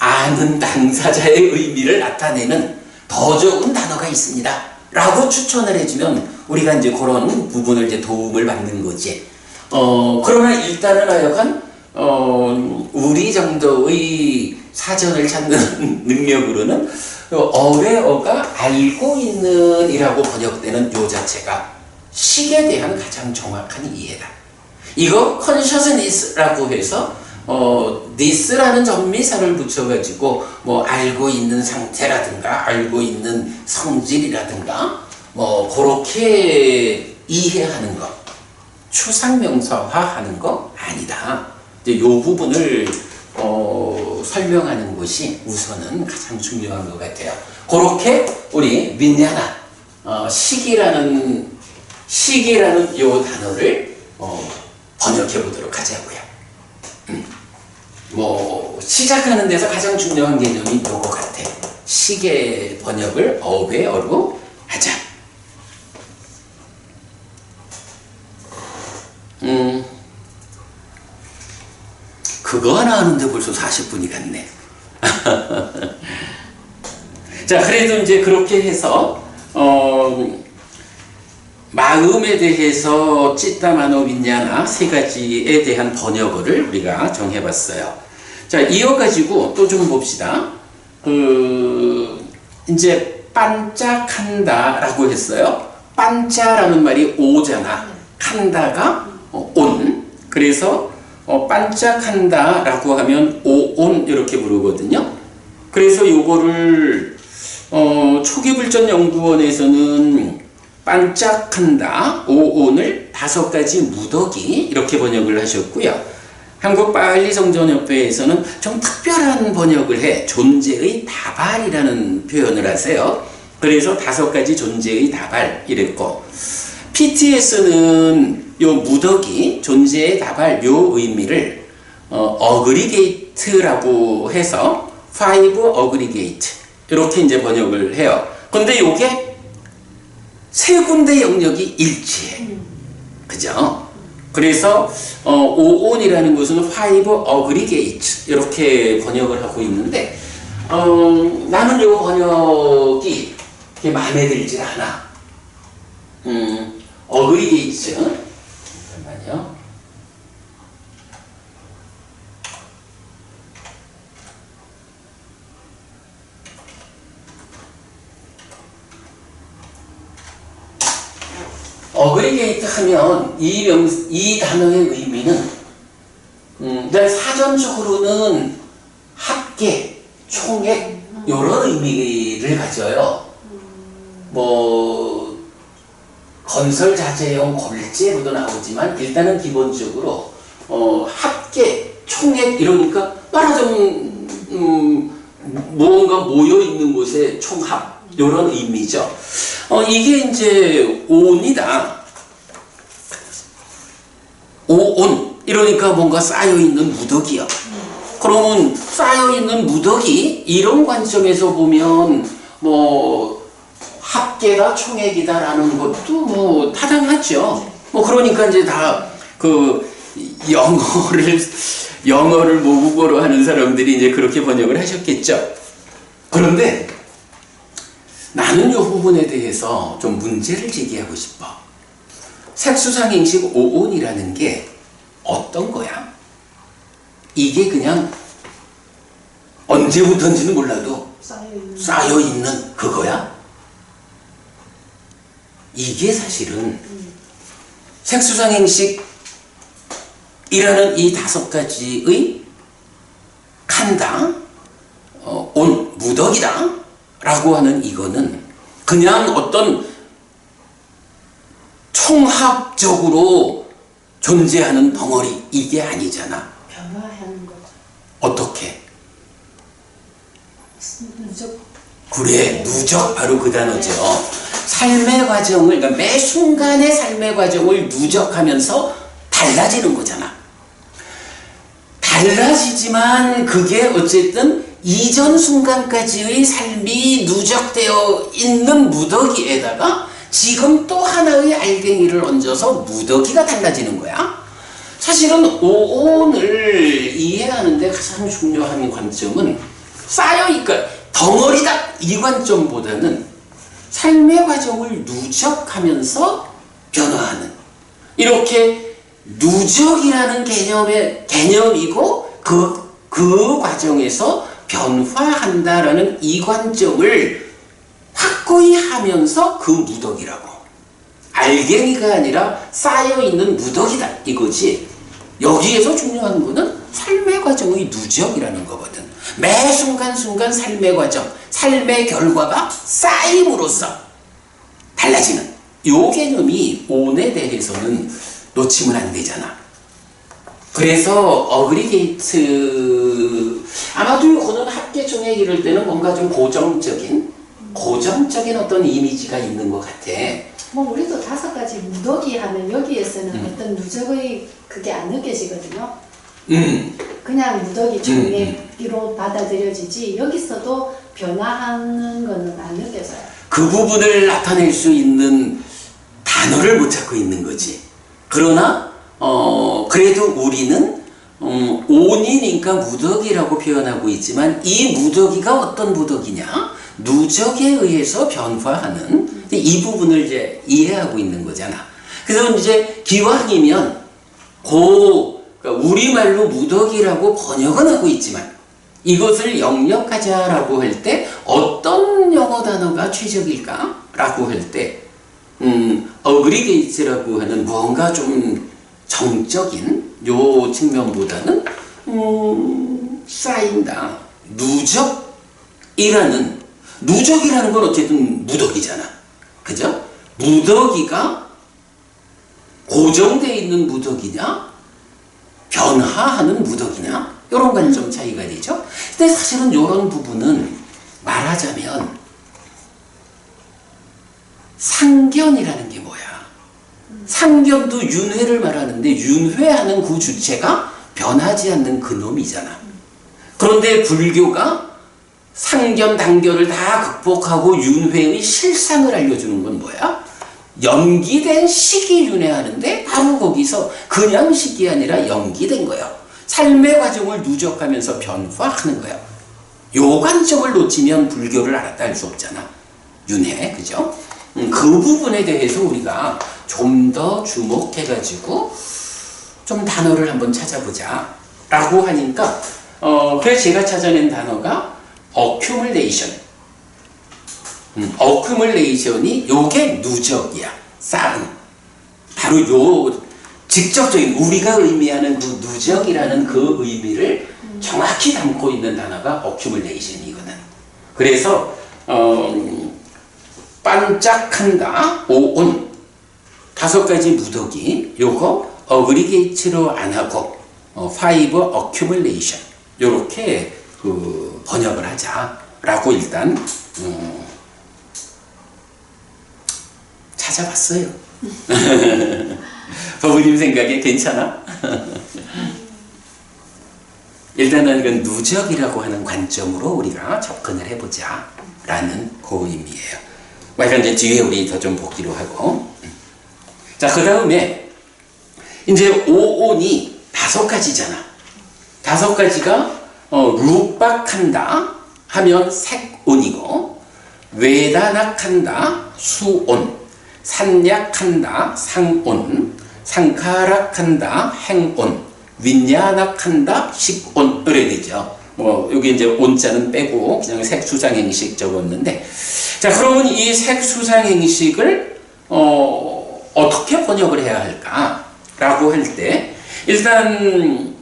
아는 당사자의 의미를 나타내는 더 좋은 단어가 있습니다. 라고 추천을 해주면 우리가 이제 그런 부분을 이제 도움을 받는 거지. 그러나 일단은 하여간 우리 정도의 사전을 찾는 능력으로는 어웨어가 알고 있는 이라고 번역되는 요 자체가 식에 대한 가장 정확한 이해다. 이거 consciousness라고 해서 this라는 전미사를 붙여가지고 뭐 알고 있는 상태라든가 알고 있는 성질이라든가 뭐 그렇게 이해하는 것 추상명사화하는 거 아니다. 이제 요 부분을 설명하는 것이 우선은 가장 중요한 것 같아요. 그렇게 우리 빈야나 식이라는 요 단어를 번역해 보도록 하자고요. 뭐 시작하는 데서 가장 중요한 개념이 요거 같아. 식의 번역을 어웨어로 하자. 그거 하나 하는데 벌써 40분이 갔네. 자, 그래도 이제 그렇게 해서 마음에 대해서 찌따마노 빈야나 세 가지에 대한 번역어를 우리가 정해봤어요. 자, 이어가지고 또 좀 봅시다. 이제 반짝한다라고 했어요. 반짜라는 말이 오잖아. 칸다가 온. 그래서 반짝한다라고 하면 오온 이렇게 부르거든요. 그래서 요거를 초기불전 연구원에서는 반짝한다, 오온을 5가지 무더기 이렇게 번역을 하셨고요. 한국빨리성전협회에서는 좀 특별한 번역을 해 존재의 다발이라는 표현을 하세요. 그래서 5가지 존재의 다발 이랬고 PT에서는 요 무더기, 존재의 다발, 요 의미를 어그리게이트라고 해서 five aggregate 이렇게 이제 번역을 해요. 근데 요게 세 군데 영역이 일치해. 그죠? 그래서 오온이라는 것은 five aggregate 이렇게 번역을 하고 있는데 나는 요 번역이 그렇게 마음에 들질 않아. 어그리게이트 잠깐만요. 어그리게이트 하면 이 단어의 의미는 일단 사전적으로는 합계, 총액 이런 의미를 가져요. 뭐 건설 자재용 골재로도 나오지만 일단은 기본적으로 합계, 총액 이러니까 말하자면 무언가 모여 있는 곳의 총합 이런 의미죠. 이게 이제 온이다. 오온 이러니까 뭔가 쌓여 있는 무더기야. 그러면 쌓여 있는 무더기 이런 관점에서 보면 뭐 합계다 총액이다라는 것도 뭐 타당하죠. 뭐 그러니까 이제 다 그 영어를 모국어로 하는 사람들이 이제 그렇게 번역을 하셨겠죠. 그런데 나는 이 부분에 대해서 좀 문제를 제기하고 싶어. 색수상행식 오온이라는 게 어떤 거야? 이게 그냥 언제부터인지는 몰라도 쌓여있는 그거야? 이게 사실은 색수상행식이라는 이 5가지의 칸당 온, 무더기다 라고 하는 이거는 그냥 어떤 총합적으로 존재하는 덩어리 이게 아니잖아. 변화하는 거죠. 어떻게? 누적. 그래, 누적 바로 그 단어죠. 삶의 과정을, 그러니까 매 순간의 삶의 과정을 누적하면서 달라지는 거잖아. 달라지지만 그게 어쨌든 이전 순간까지의 삶이 누적되어 있는 무더기에다가 지금 또 하나의 알갱이를 얹어서 무더기가 달라지는 거야. 사실은 오온을 이해하는데 가장 중요한 관점은 쌓여있고 덩어리다 이 관점보다는 삶의 과정을 누적하면서 변화하는 이렇게 누적이라는 개념이고 그 과정에서 변화한다라는 이 관점을 확고히 하면서 그 무더기라고. 알갱이가 아니라 쌓여있는 무더기다 이거지. 여기에서 중요한 거는 삶의 과정의 누적이라는 거거든. 매 순간순간 삶의 과정, 삶의 결과가 쌓임으로써 달라지는 요 개념이 온에 대해서는 놓치면 안 되잖아. 그래서 어그리게이트 아마도 이거는 합계 총액 이럴 때는 뭔가 좀 고정적인 어떤 이미지가 있는 것 같아. 뭐 우리도 5가지 무더기 하면 여기에서는 어떤 누적의 그게 안 느껴지거든요. 그냥 무더기 총액으로 받아들여지지 여기서도 변화하는 거는 안 느껴져요. 그 부분을 나타낼 수 있는 단어를 못 찾고 있는 거지. 그러나 그래도 우리는 온이니까 무더기라고 표현하고 있지만 이 무더기가 어떤 무더기냐? 누적에 의해서 변화하는 이 부분을 이제 이해하고 있는 거잖아. 그래서 이제 기왕이면 그러니까 우리말로 무더기라고 번역은 하고 있지만 이것을 영역하자라고 할 때 어떤 영어 단어가 최적일까? 라고 할 때 어그리게이트라고 하는 무언가 좀 정적인 요 측면보다는 쌓인다. 누적이라는 건 어쨌든 무더기잖아. 그죠? 무더기가 고정되어 있는 무더기냐? 변화하는 무더기냐? 이런 관점 차이가 되죠. 근데 사실은 이런 부분은 말하자면 상견이라는 게 뭐야? 상견도 윤회를 말하는데 윤회하는 그 주체가 변하지 않는 그놈이잖아. 그런데 불교가 상견, 단견을 다 극복하고 윤회의 실상을 알려주는 건 뭐야? 연기된 시기 윤회하는데 바로 거기서 그냥 시기 아니라 연기된 거야. 삶의 과정을 누적하면서 변화하는 거야. 요 관점을 놓치면 불교를 알았다 할 수 없잖아. 윤회, 그죠? 그 부분에 대해서 우리가 좀 더 주목해가지고 좀 단어를 한번 찾아보자 라고 하니까 그래서 제가 찾아낸 단어가 accumulation. accumulation이 요게 누적이야. 쌓은. 바로 요 직접적인 우리가 의미하는 그 누적이라는 그 의미를 정확히 담고 있는 단어가 accumulation이거든. 그래서 반짝한다, 오온, 5가지 무더기, 요거 어그리게이트로 안 하고 five accumulation 요렇게 그 번역을 하자라고 일단 찾아봤어요. 버부님 생각에 괜찮아? 일단은 그 누적이라고 하는 관점으로 우리가 접근을 해보자 라는 그 의미예요. 그러니까 이제 뒤에 우리 더 좀 보기로 하고. 자, 그 다음에 이제 오온이 5가지잖아. 5가지가 룩박한다 하면 색온이고, 외단악한다 수온, 산약한다 상온, 상카락한다 행온, 윈야낙한다 식온 이래 되죠. 여기 이제 온자는 빼고 그냥 색수상행식 적었는데, 자, 그러면 이 색수상행식을 어떻게 번역을 해야 할까라고 할 때, 일단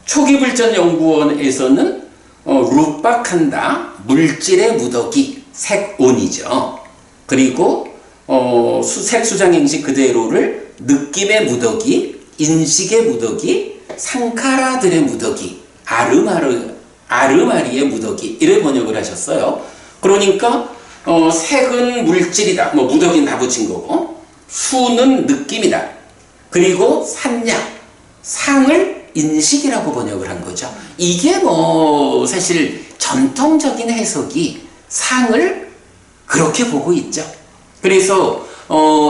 초기불전연구원에서는 룩박한다 물질의 무더기 색온이죠. 그리고 색수상행식 그대로를 느낌의 무더기, 인식의 무더기, 상카라들의 무더기, 아르마리의 무더기 이래 번역을 하셨어요. 그러니까 색은 물질이다. 무더기는 다 붙인 거고, 수는 느낌이다. 그리고 산약, 상을 인식이라고 번역을 한 거죠. 이게 사실 전통적인 해석이 상을 그렇게 보고 있죠. 그래서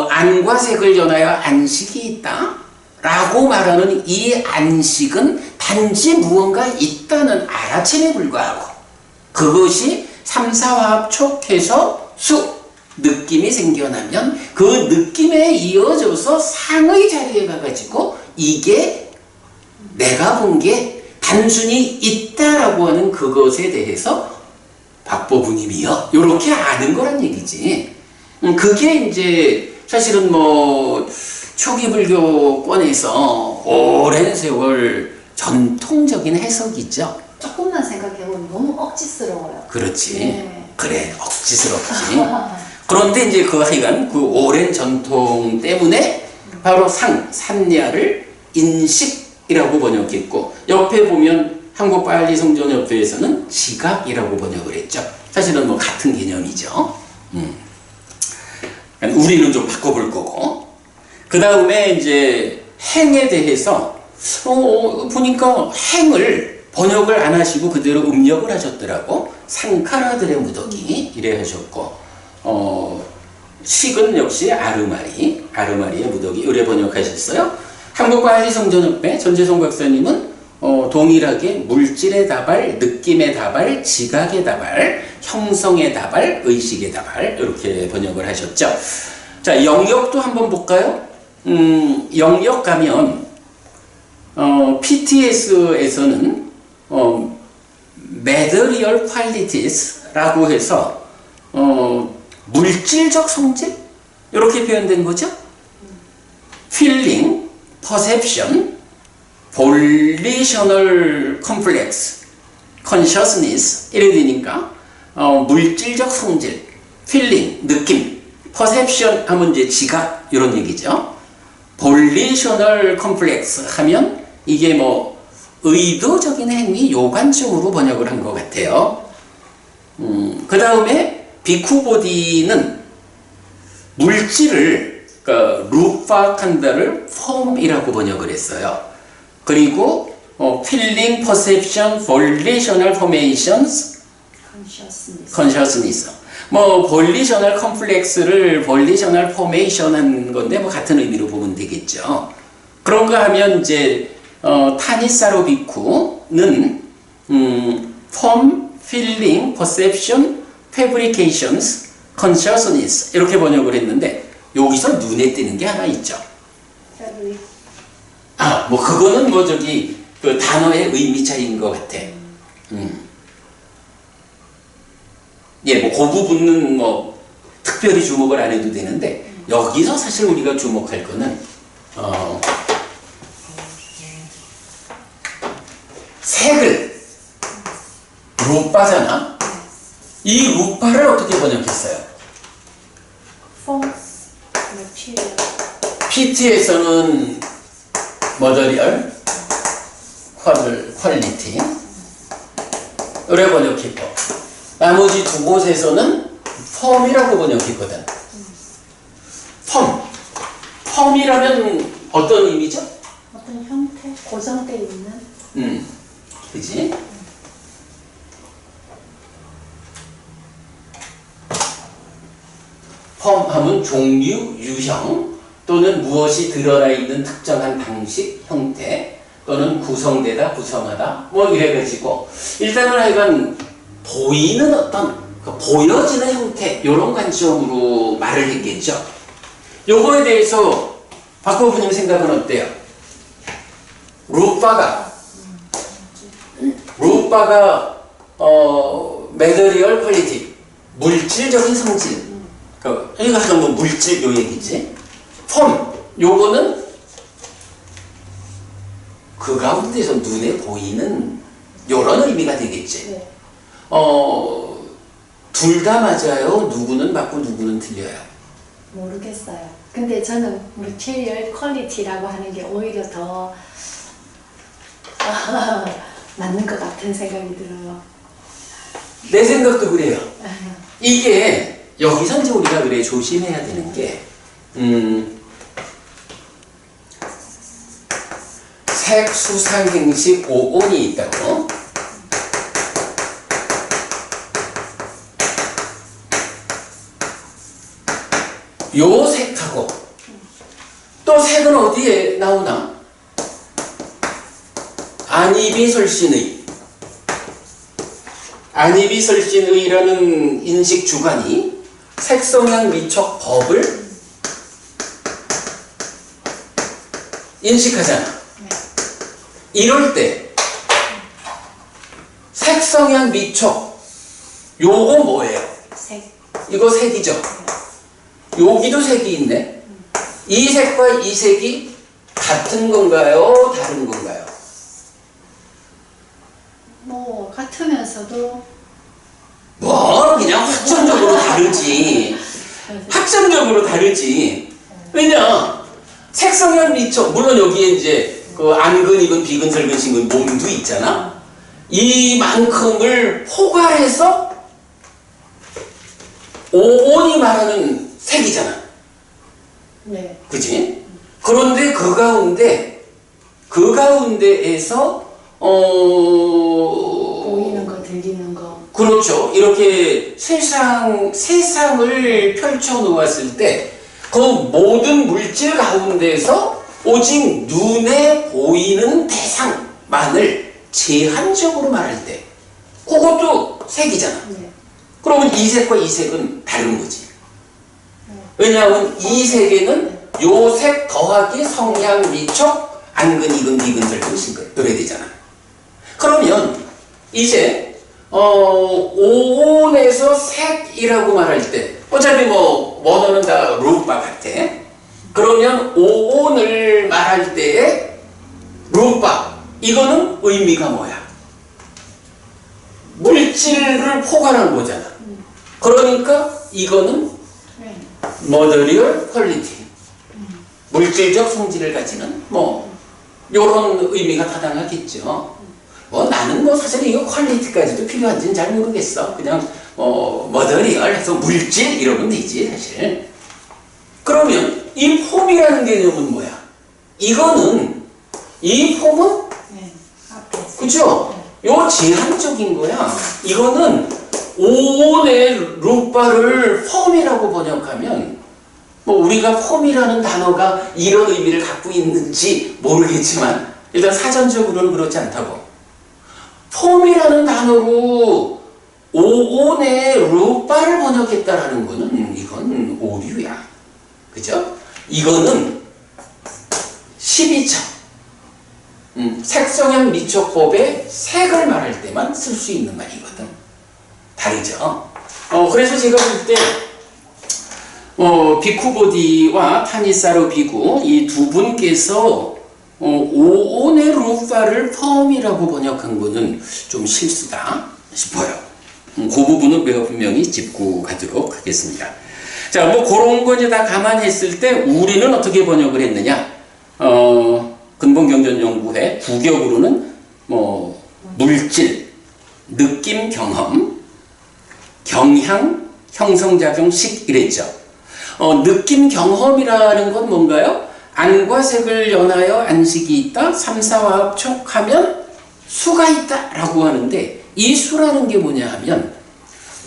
안과 색을 연하여 안식이 있다 라고 말하는 이 안식은 단지 무언가 있다는 알아챔에 불과하고, 그것이 3, 4화합 촉해서 수 느낌이 생겨나면 그 느낌에 이어져서 상의 자리에 가가지고 이게 내가 본 게 단순히 있다라고 하는 그것에 대해서 박보부님이요 요렇게 아는 거란 얘기지. 그게 이제 사실은 초기 불교권에서 오랜 세월 전통적인 해석이죠. 조금만 생각해보면 너무 억지스러워요. 그렇지. 네. 그래, 억지스럽지. 그런데 이제 하여간 그 오랜 전통 때문에 바로 산야를 인식이라고 번역했고, 옆에 보면 한국빨리성전협회에서는 지각이라고 번역을 했죠. 사실은 같은 개념이죠. 우리는 좀 바꿔볼 거고. 그 다음에 이제 행에 대해서 보니까 행을 번역을 안 하시고 그대로 음력을 하셨더라고. 상카라들의 무더기 이래 하셨고, 식은 역시 아르마리의 무더기 이래 번역하셨어요. 한국빨리성전협회 전재성 박사님은 동일하게 물질의 다발, 느낌의 다발, 지각의 다발, 형성의 다발, 의식의 다발 이렇게 번역을 하셨죠. 자, 영역도 한번 볼까요? 영역 가면 PTS에서는 material qualities라고 해서 물질적 성질 이렇게 표현된 거죠. feeling, perception, volitional complex, consciousness 이래 되니까 물질적 성질, feeling, 느낌, perception 하면 이제 지각 이런 얘기죠. volitional complex 하면 이게 의도적인 행위 요 관점으로 번역을 한 것 같아요. 그 다음에 비쿠보디는 물질을 그러니까 루파칸다를 폼이라고 번역을 했어요. 그리고 feeling, perception, volitional formations, consciousness. 뭐 volitional complex를 volitional formation 한 건데 뭐 같은 의미로 보면 되겠죠. 그런가 하면 이제 타니사로 비쿠는 form, feeling, perception, fabrications, consciousness 이렇게 번역을 했는데 여기서 눈에 띄는 게 하나 있죠. 뭐 그거는 뭐 저기 그 단어의 의미 차이인 것 같아. 예, 뭐 그 부분은 뭐 특별히 주목을 안 해도 되는데 여기서 사실 우리가 주목할 거는 색을 루파잖아. 이 루파를 어떻게 번역했어요? PT에서는 머더리얼 퀄리티 를 번역했고 나머지 두 곳에서는 펌이라고 번역했거든. 펌이라면 어떤 의미죠? 어떤 형태, 고정되어 있는. 그지? 펌하면 종류, 유형 또는 무엇이 드러나 있는 특정한 방식, 형태 또는 구성되다, 구성하다 뭐 이래가지고 일단은 하여간 보이는 어떤 보여지는 형태 이런 관점으로 말을 했겠죠. 요거에 대해서 박 부부님 생각은 어때요? 루파가 매더리얼 퀄리티 물질적인 성질 이거 하여간 뭐 물질 요 얘기지. 폼 요거는 그 가운데서 눈에 보이는 요런 의미가 되겠지. 네. 둘 다 맞아요? 누구는 맞고 누구는 틀려요? 모르겠어요. 근데 저는 material quality라고 하는 게 오히려 더 맞는 것 같은 생각이 들어요. 내 생각도 그래요. 이게 여기서 이제 우리가 그래 조심해야 되는 게 색, 수상, 행식, 오온이 있다고. 요 색하고 또 색은 어디에 나오나? 안이비설신의 안이비설신의라는 인식 주관이 색성향 미촉 법을 인식하잖아. 이럴 때 색성향 미촉 요거 뭐예요? 색. 이거 색이죠. 여기도 색이 있네. 이 색과 이 색이 같은 건가요? 다른 건가요? 뭐 같으면서도 뭐 그냥 확정적으로 다르지. 확정적으로 다르지. 왜냐 색성향 미촉 물론 여기에 이제 그 안근, 이근, 비근, 설근, 신근 몸도 있잖아. 이만큼을 포괄해서 오온이 말하는 색이잖아. 네. 그치? 그런데 그 가운데에서 보이는 거, 들리는 거. 그렇죠. 이렇게 세상을 펼쳐 놓았을 때 그 모든 물질 가운데서 오직 눈에 보이는 대상만을 제한적으로 말할 때 그것도 색이잖아. 네. 그러면 이 색과 이 색은 다른 거지. 왜냐하면 이 색에는 요 색 더하기 성향, 미촉, 안근, 이근, 비근, 설근, 신근 이래 되잖아. 그러면 이제 오온에서 색이라고 말할 때 어차피 뭐 원어는 다 루파 같아. 그러면 오온을 말할 때에 루파 이거는 의미가 뭐야? 물질을 포괄한 거잖아. 그러니까 이거는 머더리얼 퀄리티 물질적 성질을 가지는 뭐 요런 의미가 타당하겠죠. 뭐 나는 뭐 사실 이거 퀄리티까지도 필요한지는 잘 모르겠어. 그냥 머더리얼 해서 물질 이러면 되지 사실. 그러면 이 폼이라는 개념은 뭐야? 이거는 이 폼은 네. 앞에. 그죠? 요 제한적인 거야. 이거는 오온의 루파를 폼이라고 번역하면 뭐 우리가 폼이라는 단어가 이런 의미를 갖고 있는지 모르겠지만 일단 사전적으로는 그렇지 않다고. 폼이라는 단어로 오온의 루파를 번역했다라는 거는 이건 오류야. 그죠? 이거는 12차 색성형 미적법의 색을 말할 때만 쓸 수 있는 말이거든. 다르죠? 그래서 제가 볼 때 비쿠보디와 타니사르 비구 이 두 분께서 오온의 루파를 펌이라고 번역한 거는 좀 실수다 싶어요. 그 부분은 내가 분명히 짚고 가도록 하겠습니다. 자, 뭐 그런 거 이제 다 감안했을 때 우리는 어떻게 번역을 했느냐? 근본경전연구회 부격으로는 뭐 물질, 느낌, 경험, 경향, 형성작용식 이랬죠. 느낌 경험이라는 건 뭔가요? 안과 색을 연하여 안식이 있다. 삼사화합 촉하면 수가 있다 라고 하는데 이 수라는 게 뭐냐 하면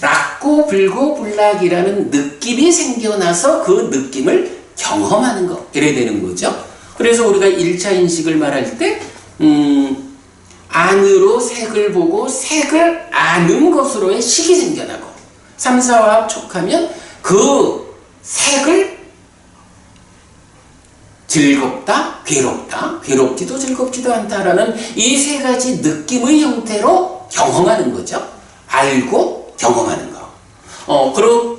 락고 불고 불락이라는 느낌이 생겨나서 그 느낌을 경험하는 거 이래야 되는 거죠. 그래서 우리가 1차 인식을 말할 때 안으로 색을 보고 색을 아는 것으로의 식이 생겨나고 삼사화합 촉하면 그 색을 즐겁다, 괴롭다, 괴롭지도 즐겁지도 않다라는 이 세 가지 느낌의 형태로 경험하는 거죠. 알고 경험하는 거.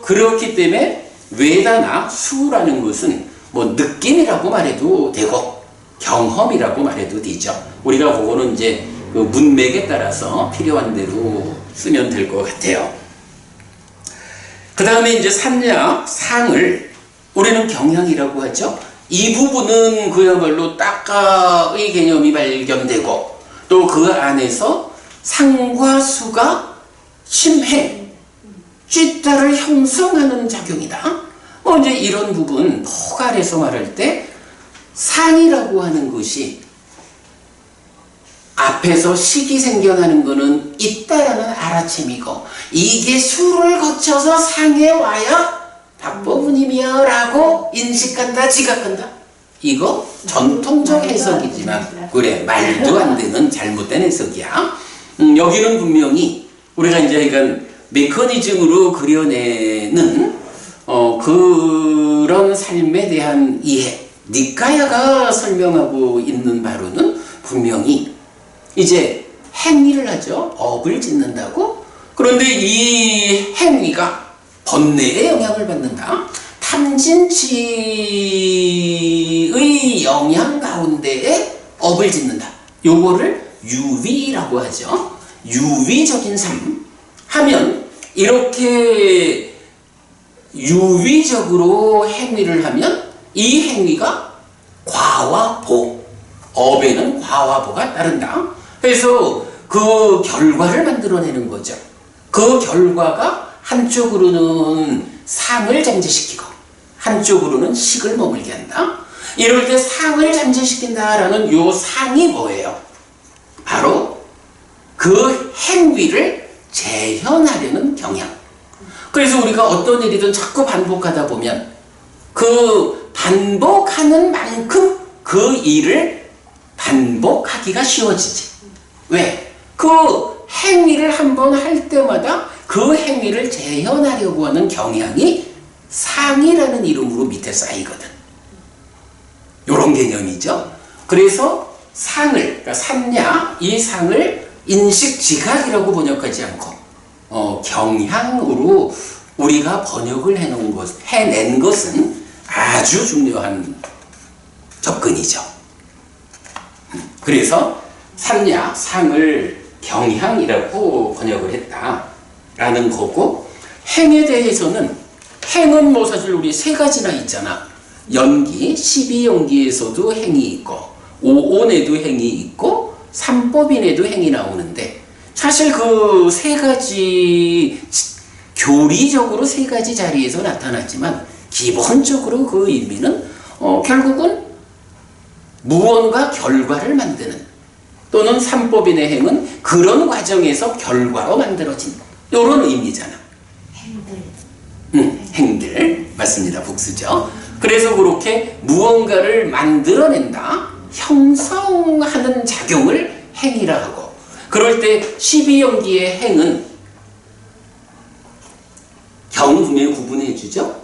그렇기 때문에 외다나 수라는 것은 뭐 느낌이라고 말해도 되고 경험이라고 말해도 되죠. 우리가 그거는 이제 그 문맥에 따라서 필요한 대로 쓰면 될 것 같아요. 그 다음에 이제 산야, 상을 우리는 경향이라고 하죠. 이 부분은 그야말로 딱가의 개념이 발견되고 또 그 안에서 상과 수가 심행, 쥐따를 형성하는 작용이다. 이제 이런 부분 포괄해서 말할 때 상이라고 하는 것이 앞에서 식이 생겨나는 것은 있다라는 알아챔이고 이게 수를 거쳐서 상에 와야 답법문이며 라고 인식한다, 지각한다. 이거 전통적 해석이지만 그래 말도 안 되는 잘못된 해석이야. 여기는 분명히 우리가 이제 이건 메커니즘으로 그려내는 그런 삶에 대한 이해 니카야가 설명하고 있는 바로는 분명히 이제 행위를 하죠. 업을 짓는다고. 그런데 이 행위가 번뇌의 영향을 받는다. 탐진치의 영향 가운데에 업을 짓는다. 요거를 유위라고 하죠. 유위적인 삶 하면 이렇게 유위적으로 행위를 하면 이 행위가 과와 보, 업에는 과와 보가 따른다. 그래서 그 결과를 만들어내는 거죠. 그 결과가 한쪽으로는 상을 잠재시키고 한쪽으로는 식을 머물게 한다. 이럴 때 상을 잠재시킨다라는 요 상이 뭐예요? 바로 그 행위를 재현하려는 경향. 그래서 우리가 어떤 일이든 자꾸 반복하다 보면 그 반복하는 만큼 그 일을 반복하기가 쉬워지지. 왜? 그 행위를 한번 할 때마다 그 행위를 재현하려고 하는 경향이 상이라는 이름으로 밑에 쌓이거든. 요런 개념이죠. 그래서 상을, 그러니까 산야, 이 상을 인식지각이라고 번역하지 않고 경향으로 우리가 번역을 해낸 것은 아주 중요한 접근이죠. 그래서 산야, 상을 경향이라고 번역을 했다라는 거고, 행에 대해서는 행은 뭐 사실 우리 세 가지나 있잖아. 연기, 12연기에서도 행이 있고 오온에도 행이 있고 삼법인에도 행이 나오는데 사실 그 세 가지 교리적으로 세 가지 자리에서 나타나지만 기본적으로 그 의미는 결국은 무언가 결과를 만드는, 또는 삼법인의 행은 그런 과정에서 결과로 만들어진 이런 의미잖아. 행들. 행들 맞습니다. 복수죠. 그래서 그렇게 무언가를 만들어낸다, 형성하는 작용을 행이라 하고, 그럴 때 12연기의 행은 경우 분명히 구분해 주죠.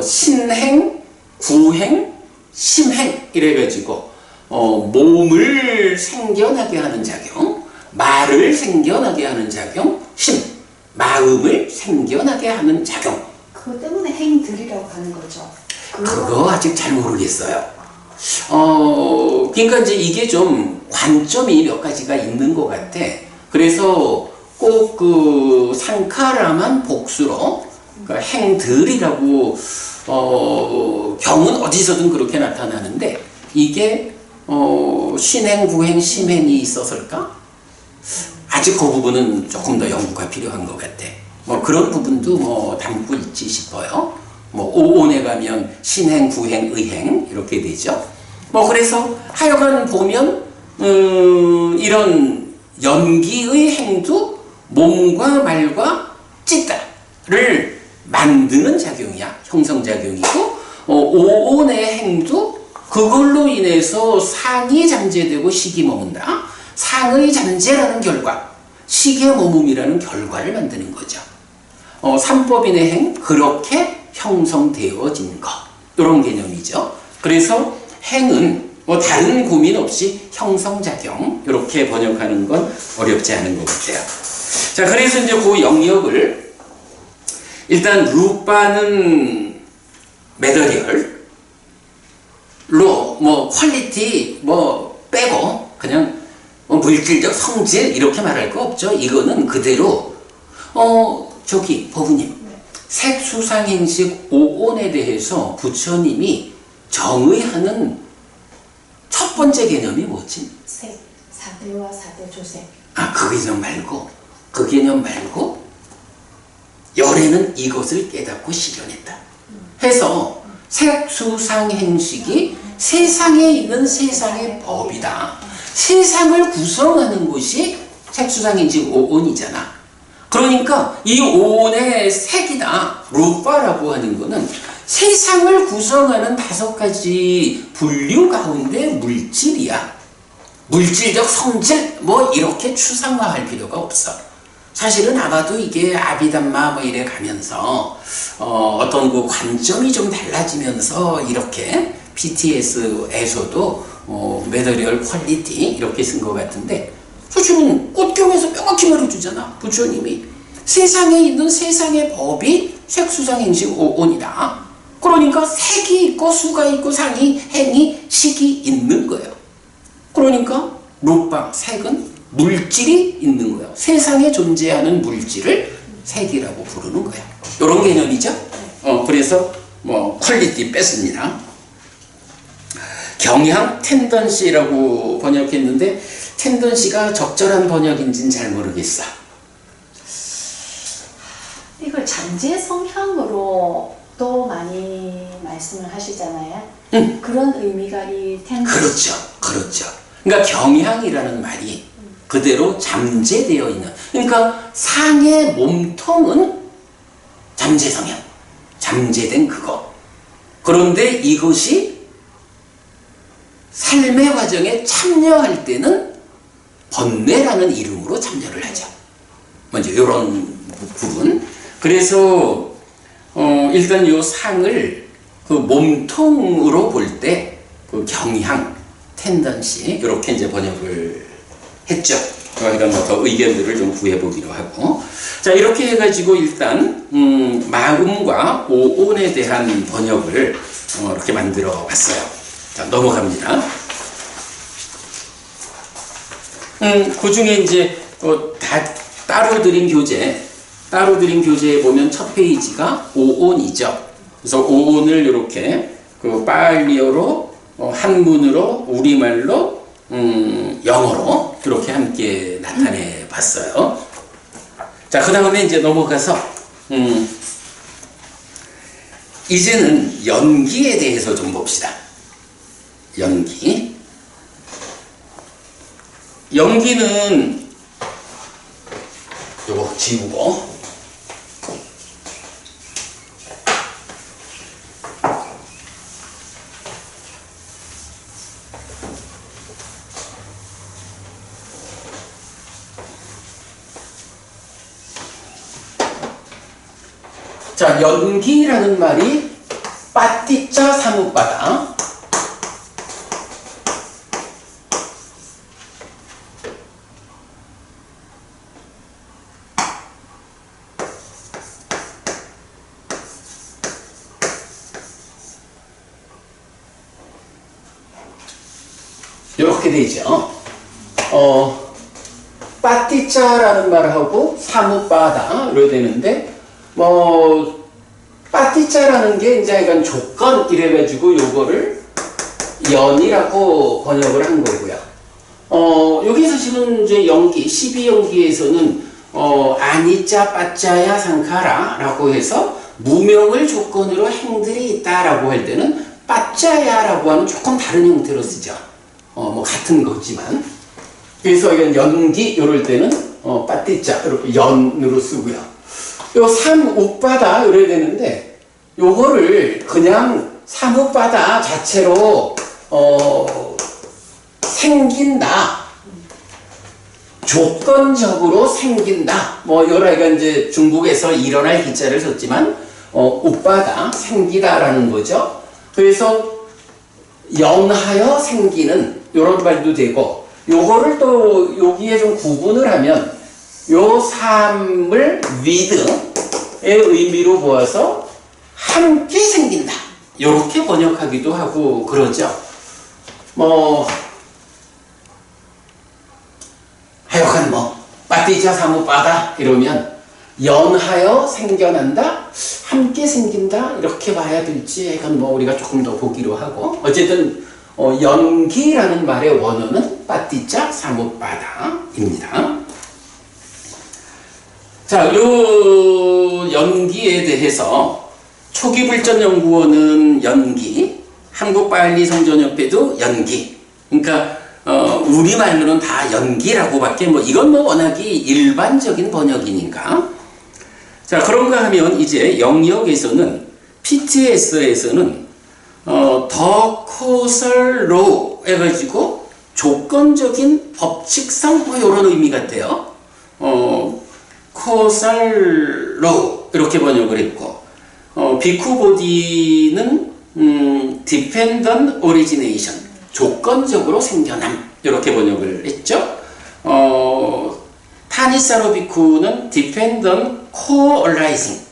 신행, 구행, 심행 이래가지고 몸을 생겨나게 하는 작용, 말을 생겨나게 하는 작용, 심, 마음을 생겨나게 하는 작용. 그것 때문에 행들이라고 하는 거죠. 그거 아직 잘 모르겠어요. 그러니까 이제 이게 좀 관점이 몇 가지가 있는 것 같아. 그래서 꼭 그 상카라만 복수로, 그러니까 행들이라고 경은 어디서든 그렇게 나타나는데, 이게 신행, 구행, 심행이 있었을까? 아직 그 부분은 조금 더 연구가 필요한 것 같아. 뭐 그런 부분도 뭐 담고 있지 싶어요. 뭐 오온에 가면 신행, 구행, 의행 이렇게 되죠. 뭐 그래서 하여간 보면 이런 연기의 행도 몸과 말과 찢다를 만드는 작용이야. 형성작용이고, 오온의 행도 그걸로 인해서 상이 잠재되고 식이 머문다. 상의 잠재라는 결과, 식의 머뭄이라는 결과를 만드는 거죠. 삼법인의 행, 그렇게 형성되어진 것, 이런 개념이죠. 그래서 행은 뭐 다른 고민 없이 형성작용, 이렇게 번역하는 건 어렵지 않은 것 같아요. 자, 그래서 이제 그 영역을 일단 루파는 매더리얼로 뭐 퀄리티 뭐 빼고 그냥 뭐 물질적 성질 이렇게 말할 거 없죠. 이거는 그대로 저기 법우님, 색수상행식 오온에 대해서 부처님이 정의하는 첫 번째 개념이 뭐지? 색, 사대와 사대조색. 그 개념 말고 열애는 이것을 깨닫고 실현했다 해서 색수상행식이 세상에 있는 세상의 법이다. 세상을 구성하는 것이 색수상행식 오온이잖아. 그러니까 이 오온의 색이다, 루파라고 하는 거는 세상을 구성하는 5가지 분류 가운데 물질이야. 물질적 성질 뭐 이렇게 추상화할 필요가 없어. 사실은 아마도 이게 아비담마 뭐 이래 가면서 어떤 그 관점이 좀 달라지면서 이렇게 BTS에서도 매더리얼 퀄리티 이렇게 쓴 것 같은데, 사실은 꽃경에서 명확히 말해주잖아. 부처님이 세상에 있는 세상의 법이 색수상행식 오온이다. 그러니까 색이 있고 수가 있고 상이, 행이, 식이 있는 거예요. 그러니까 루파, 색은 물질이 있는 거예요. 세상에 존재하는 물질을 색이라고 부르는 거예요. 이런 개념이죠. 그래서 뭐 퀄리티 뺐습니다. 경향 텐던시라고 번역했는데, 텐던시가 적절한 번역인지는 잘 모르겠어. 이걸 잠재 성향으로 또 많이 말씀을 하시잖아요. 그런 의미가 이 텐던시. 그렇죠. 그러니까 경향이라는 말이 그대로 잠재되어 있는, 그러니까 상의 몸통은 잠재 성향, 잠재된 그거. 그런데 이것이 삶의 과정에 참여할 때는 번뇌라는 이름으로 참여를 하죠. 먼저 이런 부분. 그래서 일단 이 상을 그 몸통으로 볼 때 그 경향, 텐던시 이렇게 이제 번역을 했죠. 그러니까 뭐 더 의견들을 좀 구해보기로 하고, 자 이렇게 해가지고 일단 마음과 오온에 대한 번역을 이렇게 만들어 봤어요. 자 넘어갑니다. 그 중에 이제 다 따로 드린 교재에 보면 첫 페이지가 오온이죠. 그래서 오온을 이렇게 그 파알리어로, 한문으로, 우리말로, 영어로 이렇게 함께 나타내 봤어요. 자, 그 다음에 이제 넘어가서 이제는 연기에 대해서 좀 봅시다. 연기. 연기는 요거 지우고 자, 연기라는 말이 빠띠자 사무바다. 이렇게 되죠. 빠띠자라는 말하고 사무바다 이렇게 되는데 빠띠자라는 게 이제 약간 조건 이래가지고 요거를 연이라고 번역을 한 거고요. 여기서 지금 이제 연기, 12연기에서는 아니자, 빠자야, 상카라 라고 해서 무명을 조건으로 행들이 있다라고 할 때는 빠자야라고 하는 조금 다른 형태로 쓰죠. 뭐 같은 거지만. 그래서 이건 연기 이럴 때는 빠띠자 이렇게 연으로 쓰고요. 요 삼우바다 이래야 되는데 요거를 그냥 삼우바다 자체로 생긴다, 조건적으로 생긴다, 뭐 여러 가지 이제 중국에서 일어날 기자를 썼지만 우바다 생기다라는 거죠. 그래서 연하여 생기는 요런 말도 되고, 요거를 또 여기에 좀 구분을 하면 요 삶을 with의 의미로 보아서 함께 생긴다 요렇게 번역하기도 하고 그러죠. 하여간 빠띠자 사무바다 이러면 연하여 생겨난다, 함께 생긴다 이렇게 봐야 될지 약간 우리가 조금 더 보기로 하고, 어쨌든 연기라는 말의 원어는 빠띠자 사무바다입니다. 자, 요 연기에 대해서 초기불전연구원은 연기, 한국바알리성전협회도 연기. 그러니까 우리말로는 다 연기라고밖에 이건 워낙이 일반적인 번역이니까. 자, 그런가 하면 이제 영역에서는 PTS에서는 더 코설로 해가지고 조건적인 법칙성 이런 의미 같아요. 코살로 이렇게 번역을 했고, 비쿠보디는 dependent origination, 조건적으로 생겨남 이렇게 번역을 했죠. 타니사로 비쿠는 dependent co-arising.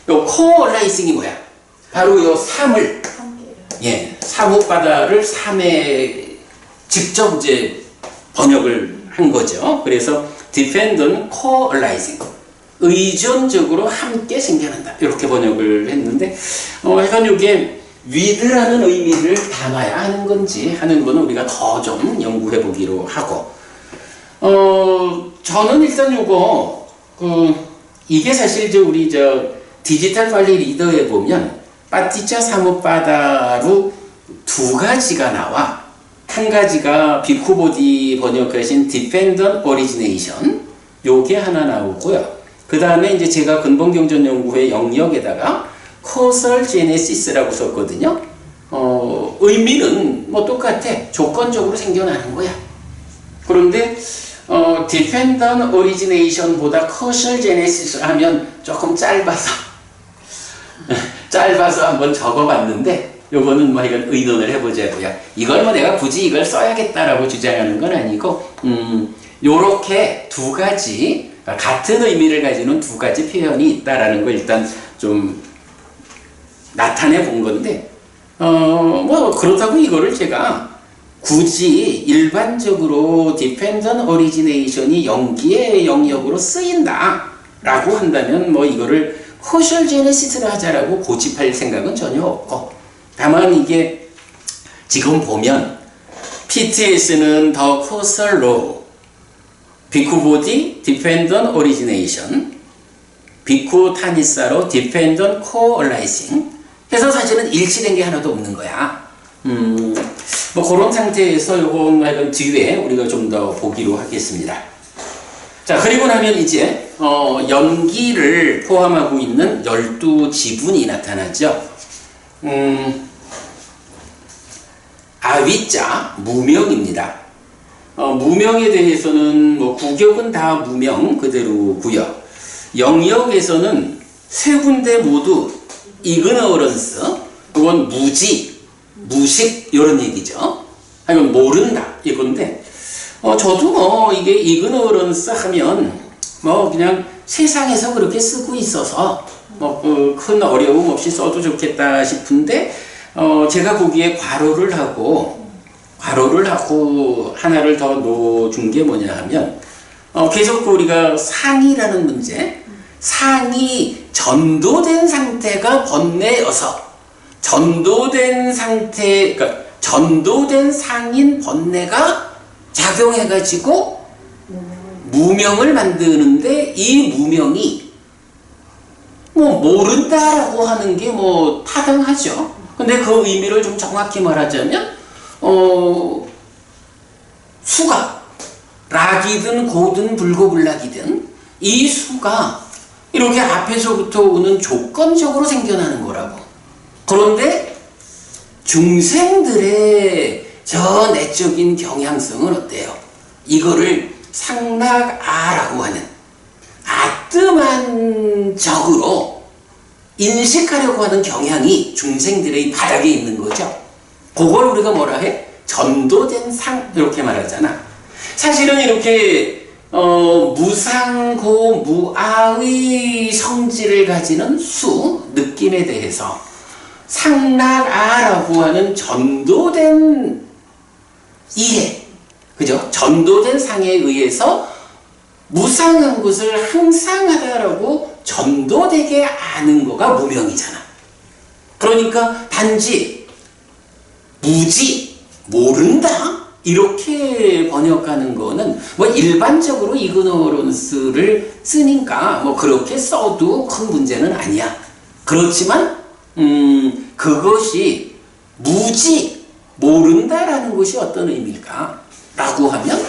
요 co-arising이 뭐야? 바로 요 삼을, 사무바다를 삼에 직접 이제 번역을 한 거죠. 그래서 dependent co-arising, 의존적으로 함께 생겨난다 이렇게 번역을 했는데, 약간 이게 with라는 의미를 담아야 하는 건지 하는 거는 우리가 더 좀 연구해 보기로 하고, 저는 일단 요거 이게 사실 우리 디지털 관리 리더에 보면 빠띠자 사무바다로 두 가지가 나와. 한 가지가 비쿠보디 번역하신 dependent origination, 요게 하나 나오고요. 그 다음에 이제 제가 근본경전연구회 영역에다가 causal genesis라고 썼거든요. 의미는 똑같아. 조건적으로 생겨나는 거야. 그런데 dependent origination보다 causal genesis 하면 조금 짧아서 한번 적어봤는데, 요거는 이건 의논을 해보자고요. 이걸 내가 굳이 이걸 써야겠다라고 주장하는 건 아니고, 요렇게 두 가지, 같은 의미를 가지는 두 가지 표현이 있다라는 걸 일단 좀 나타내 본 건데, 그렇다고 이거를 제가 굳이 일반적으로 dependent origination이 연기의 영역으로 쓰인다라고 한다면 이거를 causal genesis를 하자라고 고집할 생각은 전혀 없고, 다만 이게 지금 보면 PTS는 더 causal law, 비쿠보디 dependent origination, 비쿠 타니사로 dependent co-arising, 그래서 사실은 일치된 게 하나도 없는 거야. 뭐 그런 상태에서 요건 뒤에 우리가 좀 더 보기로 하겠습니다. 자, 그리고 나면 이제 연기를 포함하고 있는 12지분이 나타나죠. 아위자 무명입니다. 무명에 대해서는 뭐 구격은 다 무명 그대로고요. 영역에서는 세 군데 모두 이그너런스, 그건 무지, 무식 이런 얘기죠. 아니면 모른다 이건데, 저도 뭐 이게 이그너런스 하면 뭐 그냥 세상에서 그렇게 쓰고 있어서 뭐 큰 어려움 없이 써도 좋겠다 싶은데, 제가 보기에 괄호를 하고 하나를 더 넣어준 게 뭐냐 하면, 계속 우리가 상이라는 문제, 상이 전도된 상태가 번뇌여서 전도된 상태, 그러니까 전도된 상인 번뇌가 작용해가지고 무명을 만드는데, 이 무명이 뭐 모른다라고 하는 게 뭐 타당하죠. 근데 그 의미를 좀 정확히 말하자면, 수가 락이든 고든 불고불락이든 이 수가 이렇게 앞에서부터 오는 조건적으로 생겨나는 거라고. 그런데 중생들의 저 내적인 경향성은 어때요? 이거를 상락아라고 하는 아뜸한적으로 인식하려고 하는 경향이 중생들의 바닥에 있는 거죠. 그걸 우리가 뭐라 해? 전도된 상, 이렇게 말하잖아. 사실은 이렇게 무상고 무아의 성질을 가지는 수, 느낌에 대해서 상락아라고 하는 전도된 이해, 그죠? 전도된 상에 의해서 무상한 것을 항상하다라고 전도되게 아는 거가 무명이잖아. 그러니까 단지 무지, 모른다 이렇게 번역하는 거는 뭐 일반적으로 이그노런스를 쓰니까 뭐 그렇게 써도 큰 문제는 아니야. 그렇지만 그것이 무지, 모른다라는 것이 어떤 의미일까? 라고 하면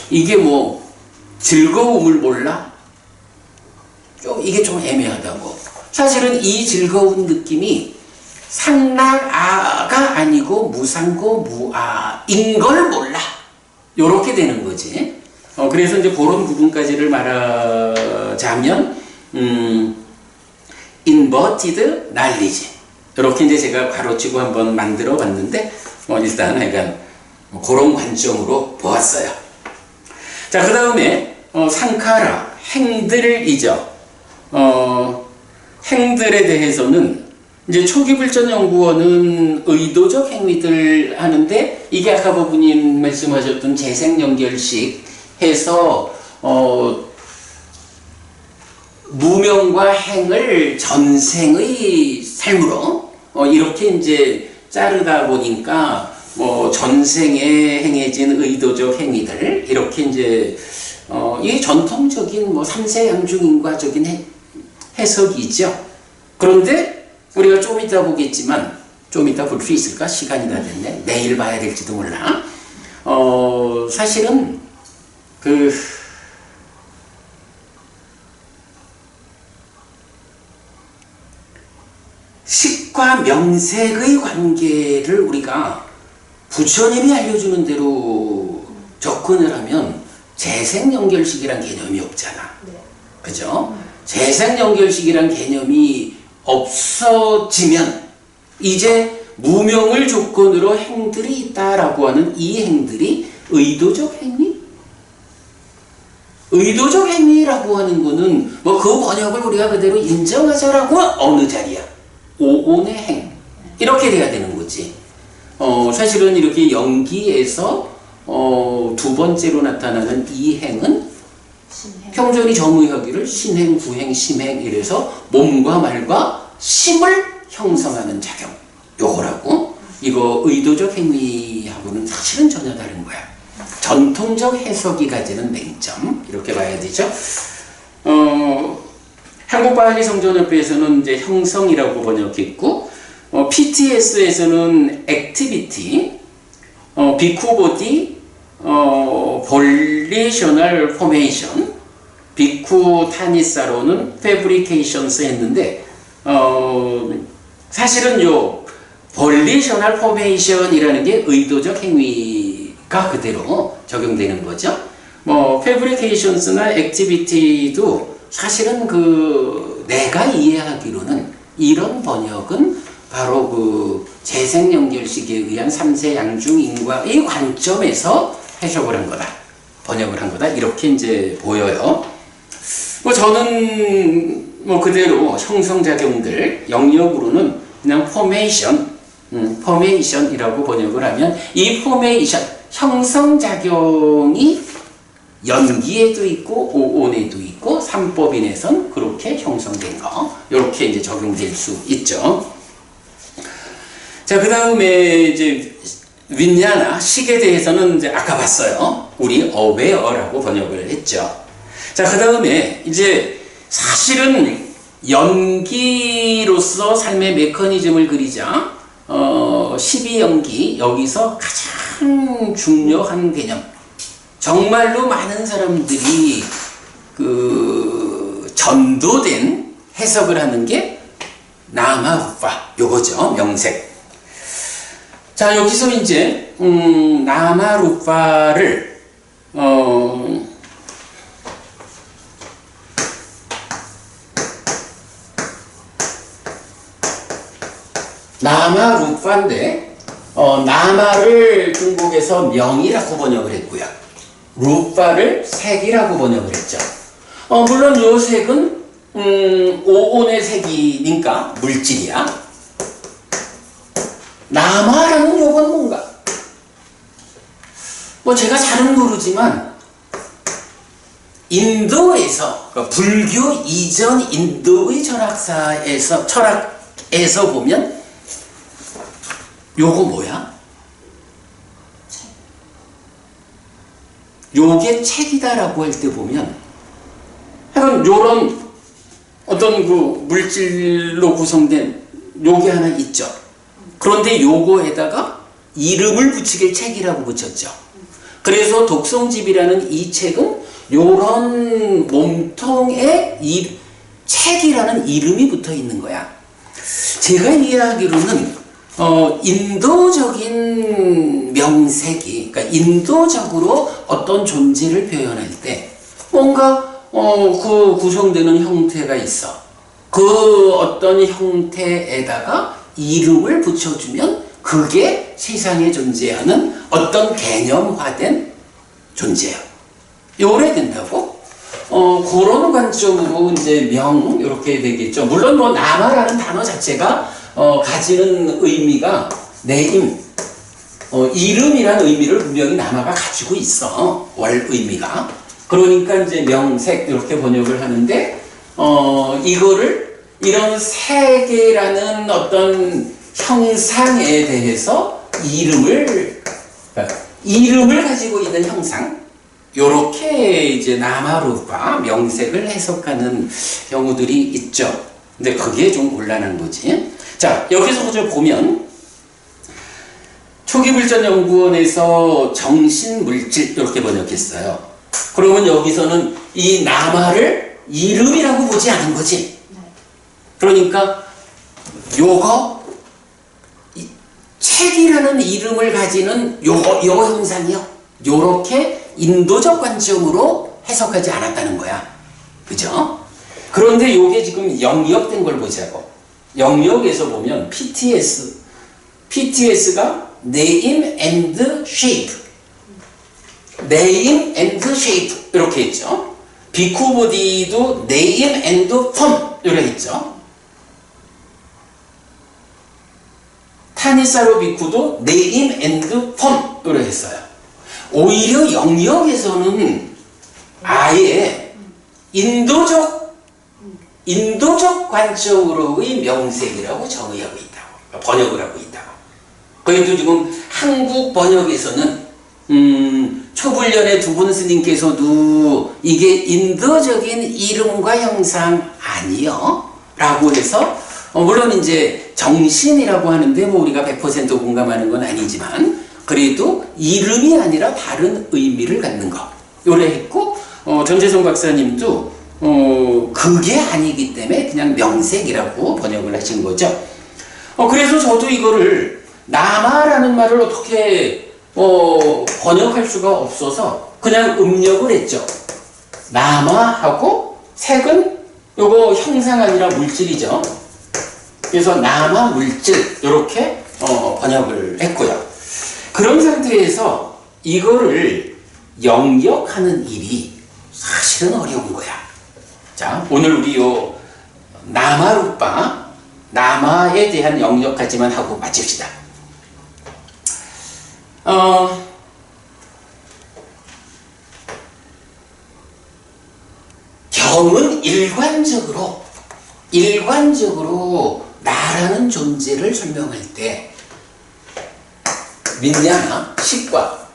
이게 뭐 즐거움을 몰라? 이게 좀 애매하다고. 사실은 이 즐거운 느낌이 상락아가 아니고 무상고 무아인 걸 몰라. 요렇게 되는 거지. 그래서 이제 그런 부분까지를 말하자면, inverted knowledge. 이렇게 이제 제가 가로치고 한번 만들어 봤는데, 일단 약간 그런 관점으로 보았어요. 자, 그 다음에, 상카라, 행들이죠. 행들에 대해서는 이제 초기불전연구원은 의도적 행위들 하는데, 이게 아까 부부님 말씀하셨던 재생연결식 해서 무명과 행을 전생의 삶으로 이렇게 이제 자르다 보니까 뭐 전생에 행해진 의도적 행위들 이렇게 이제 이게 전통적인 뭐 삼세양중인과적인 해석이죠. 그런데 우리가 좀 이따 보겠지만, 좀 이따 볼 수 있을까? 시간이 다 됐네. 내일 봐야 될지도 몰라. 사실은 식과 명색의 관계를 우리가 부처님이 알려주는 대로 접근을 하면 재생연결식이란 개념이 없잖아. 그죠? 재생연결식이란 개념이 없어지면 이제 무명을 조건으로 행들이 있다라고 하는 이 행들이 의도적 행위? 의도적 행위라고 하는 거는 뭐 그 번역을 우리가 그대로 인정하자라고 어느 자리야? 오온의 행. 이렇게 돼야 되는 거지. 사실은 이렇게 연기에서 두 번째로 나타나는 이 행은 평전이 정의하기를 신행, 구행, 심행 이래서 몸과 말과 심을 형성하는 작용. 요거라고. 이거 의도적 행위하고는 사실은 전혀 다른 거야. 전통적 해석이 가지는 맹점. 이렇게 봐야 되죠. 한국바하리 성전협회에서는 이제 형성이라고 번역했고, PTS에서는 액티비티, 비쿠보디, 볼리셔널 포메이션, 비쿠 타니사로는 패브리케이션스 했는데, 사실은 요 볼리셔널 포메이션이라는 게 의도적 행위가 그대로 적용되는 거죠. 패브리케이션스나 액티비티도 사실은 내가 이해하기로는 이런 번역은 바로 재생연결식에 의한 3세 양중인과의 관점에서 해석을 한 거다. 번역을 한 거다. 이렇게 이제 보여요. 저는 그대로 형성작용들, 영역으로는 그냥 포메이션이라고 번역을 하면 이 포메이션, 형성작용이 연기에도 있고 오온에도 있고 삼법인에선 그렇게 형성된 거 이렇게 이제 적용될 수 있죠. 자, 그 다음에 이제 윈야나 식에 대해서는 이제 아까 봤어요. 우리 aware라고 번역을 했죠. 자, 그 다음에 이제 사실은 연기로서 삶의 메커니즘을 그리자 12연기 여기서 가장 중요한 개념, 정말로 많은 사람들이 전도된 해석을 하는 게 나마루파 요거죠. 명색. 자, 여기서 이제 나마루파를 나마루파인데 나마를 중국에서 명이라고 번역을 했고요. 루파를 색이라고 번역을 했죠. 물론 요 색은 오온의 색이니까 물질이야. 나마라는 요건 뭔가? 제가 잘은 모르지만 인도에서 그러니까 불교 이전 인도의 철학에서 보면 요거 뭐야? 요게 책이다라고 할 때 보면 약간 요런 어떤 물질로 구성된 요게 하나 있죠. 그런데 요거에다가 이름을 붙이길 책이라고 붙였죠. 그래서 독성집이라는 이 책은 요런 몸통에 책이라는 이름이 붙어 있는 거야. 제가 이해하기로는 인도적인 명색이, 그러니까 인도적으로 어떤 존재를 표현할 때 뭔가 구성되는 형태가 있어. 그 어떤 형태에다가 이름을 붙여주면 그게 세상에 존재하는 어떤 개념화된 존재예요. 요래 된다고? 그런 관점으로 이제 명 이렇게 되겠죠. 물론 나마라는 단어 자체가 가지는 의미가 네임, 이름이라는 의미를 분명히 나마가 가지고 있어. 월 의미가. 그러니까 이제 명색 이렇게 번역을 하는데 이거를 이런 세계라는 어떤 형상에 대해서 이름을 가지고 있는 형상, 요렇게 이제 나마루파 명색을 해석하는 경우들이 있죠. 근데 그게 좀 곤란한 거지. 자, 여기서 보면 초기불전연구원에서 정신물질 이렇게 번역했어요. 그러면 여기서는 이 나마를 이름이라고 보지 않은 거지. 그러니까 요거 책이라는 이름을 가지는 요 형상이요. 요렇게 인도적 관점으로 해석하지 않았다는 거야. 그죠? 그런데 요게 지금 영역된 걸 보자고. 영역에서 보면 PTS가 Name and Shape. Name and Shape. 이렇게 했죠. 비쿠보디도 Name and Form. 이렇게 했죠. 타니사로 비쿠도 Name and Form. 이렇게 했어요. 오히려 영역에서는 아예 인도적 관점으로의 명색이라고 정의하고 있다고, 번역을 하고 있다고. 그래도 지금 한국 번역에서는 초불련의 두 분 스님께서도 이게 인도적인 이름과 형상 아니요? 라고 해서 물론 이제 정신이라고 하는데 뭐 우리가 100% 공감하는 건 아니지만 그래도 이름이 아니라 다른 의미를 갖는 거. 요래 했고 전재성 박사님도 그게 아니기 때문에 그냥 명색이라고 번역을 하신 거죠. 그래서 저도 이거를 남아라는 말을 어떻게 번역할 수가 없어서 그냥 음력을 했죠. 남아하고 색은 요거 형상 아니라 물질이죠. 그래서 남아 물질 이렇게 번역을 했고요. 그런 상태에서 이거를 영역하는 일이 사실은 어려운 거야. 자, 오늘 우리 요 남아루빠 남아에 대한 영역까지만 하고 마칩시다. 경은 일관적으로 나라는 존재를 설명할 때 민냐, 식과,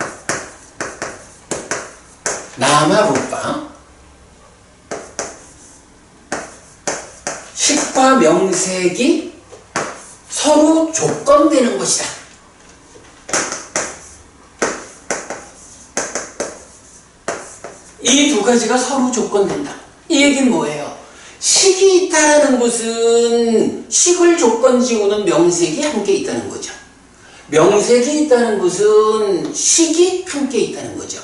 남아루빠, 식과 명색이 서로 조건되는 것이다. 이 두 가지가 서로 조건된다. 이 얘기는 뭐예요? 식이 있다는 것은 식을 조건 지우는 명색이 함께 있다는 거죠. 명색이 있다는 것은 식이 함께 있다는 거죠.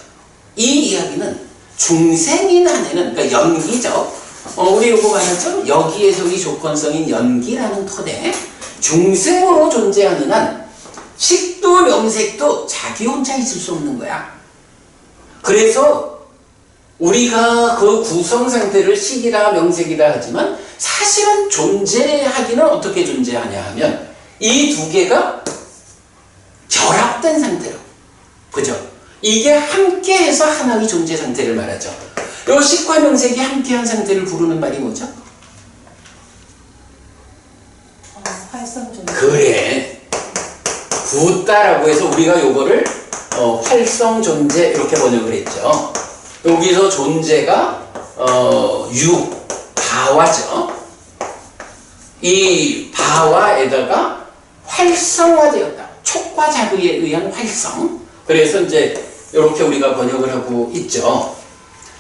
이 이야기는 중생인 한에는, 그러니까 연기죠. 우리 요거 말했죠? 여기에서의 조건성인 연기라는 터대 중생으로 존재하는 한 식도 명색도 자기 혼자 있을 수 없는 거야. 그래서 우리가 그 구성 상태를 식이다 명색이다 하지만 사실은 존재하기는 어떻게 존재하냐 하면 이 두 개가 결합된 상태로, 그죠? 이게 함께해서 하나의 존재 상태를 말하죠. 요 식과 명색이 함께한 상태를 부르는 말이 뭐죠? 활성존재. 그래. 붓다라고 해서 우리가 요거를 활성존재 이렇게 번역을 했죠. 여기서 존재가 바와죠. 이 바와에다가 활성화되었다. 촉과 자극에 의한 활성. 그래서 이제 이렇게 우리가 번역을 하고 있죠.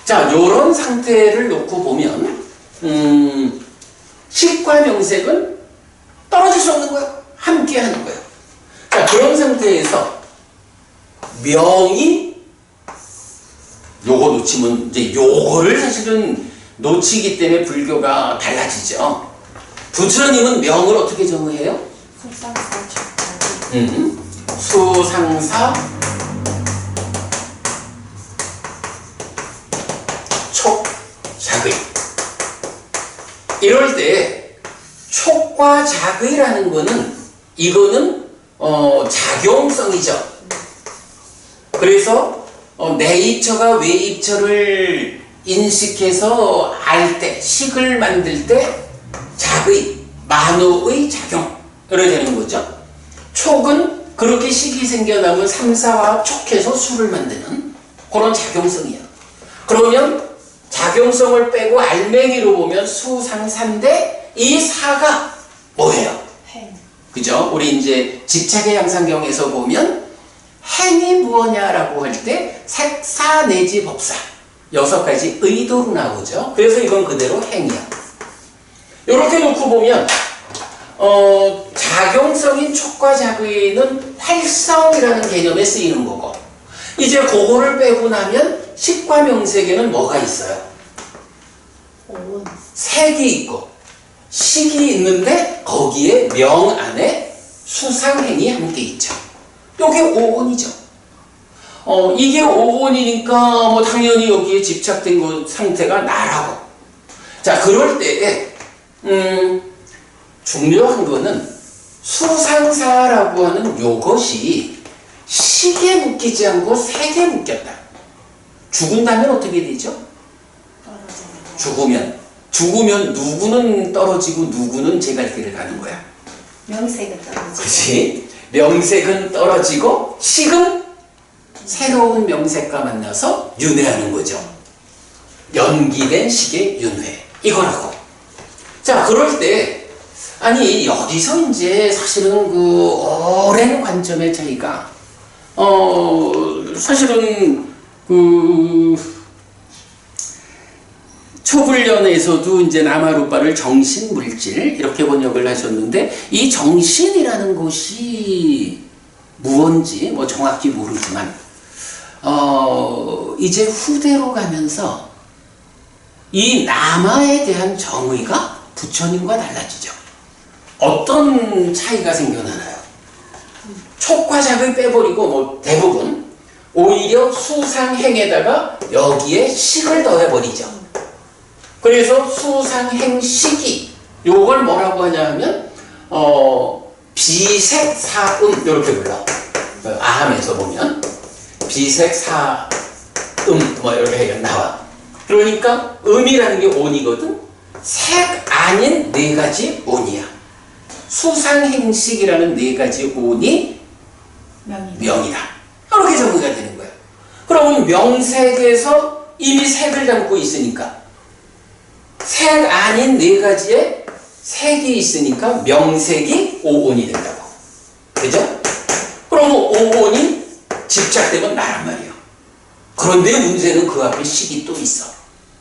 자, 요런 상태를 놓고 보면 식과 명색은 떨어질 수 없는 거예요. 함께 하는 거예요. 자, 그런 상태에서 명이 요거 놓치면 이제 요거를 사실은 놓치기 때문에 불교가 달라지죠. 부처님은 명을 어떻게 정의해요? 수상사 촉자의. 이럴 때 촉과 자의라는 거는 이거는 작용성이죠. 그래서 내입처가 외입처를 인식해서 알 때, 식을 만들 때 자의, 만호의 작용을 되는 거죠. 촉은 그렇게 식이 생겨나면 삼사와 촉해서 수를 만드는 그런 작용성이에요. 그러면 작용성을 빼고 알맹이로 보면 수상사인데 이 사가 뭐예요? 행. 그죠? 우리 이제 집착의 양상경에서 보면 행이 무엇냐라고 할 때 색사 내지 법사 6가지 의도로 나오죠. 그래서 이건 그대로 행이야. 이렇게 놓고 보면 작용성인 촉과 자의는 활성이라는 개념에 쓰이는 거고, 이제 그거를 빼고 나면 식과 명색에는 뭐가 있어요? 오온. 색이 있고 식이 있는데 거기에 명 안에 수상행이 함께 있죠. 이게 오온이죠. 이게 오온이니까 뭐 당연히 여기에 집착된 그 상태가 나라고. 자, 그럴 때에 중요한 거는 수상사라고 하는 요것이 식에 묶이지 않고 색에 묶였다. 죽은다면 어떻게 되죠? 죽으면 누구는 떨어지고 누구는 제갈 길을 가는 거야. 명색은 떨어지고. 그치? 명색은 떨어지고 식은 새로운 명색과 만나서 윤회하는 거죠. 연기된 식의 윤회. 이거라고. 자, 그럴 때 아니, 여기서 이제 사실은 그 오랜 관점의 차이가, 사실은 그 초불련에서도 이제 나마루빠를 정신물질 이렇게 번역을 하셨는데, 이 정신이라는 것이 무언지 뭐 정확히 모르지만, 이제 후대로 가면서 이 남아에 대한 정의가 부처님과 달라지죠. 어떤 차이가 생겨나나요? 촉과작을 빼버리고 뭐 대부분 오히려 수상행에다가 여기에 식을 더해버리죠. 그래서 수상행식이 요걸 뭐라고 하냐 하면 비색사음 이렇게 불러. 아함에서 보면 비색사음 뭐 이렇게 나와. 그러니까 음이라는 게 온이거든. 색 아닌 네 가지 온이야. 수상행식이라는 네 가지 온이 명이다. 이렇게 정의가 되는 거야. 그러면 명색에서 이미 색을 담고 있으니까, 색 아닌 네 가지의 색이 있으니까 명색이 오온이 된다고. 그죠? 그러면 오온이 집착되면 나란 말이에요. 그런데 문제는 그 앞에 식이 또 있어.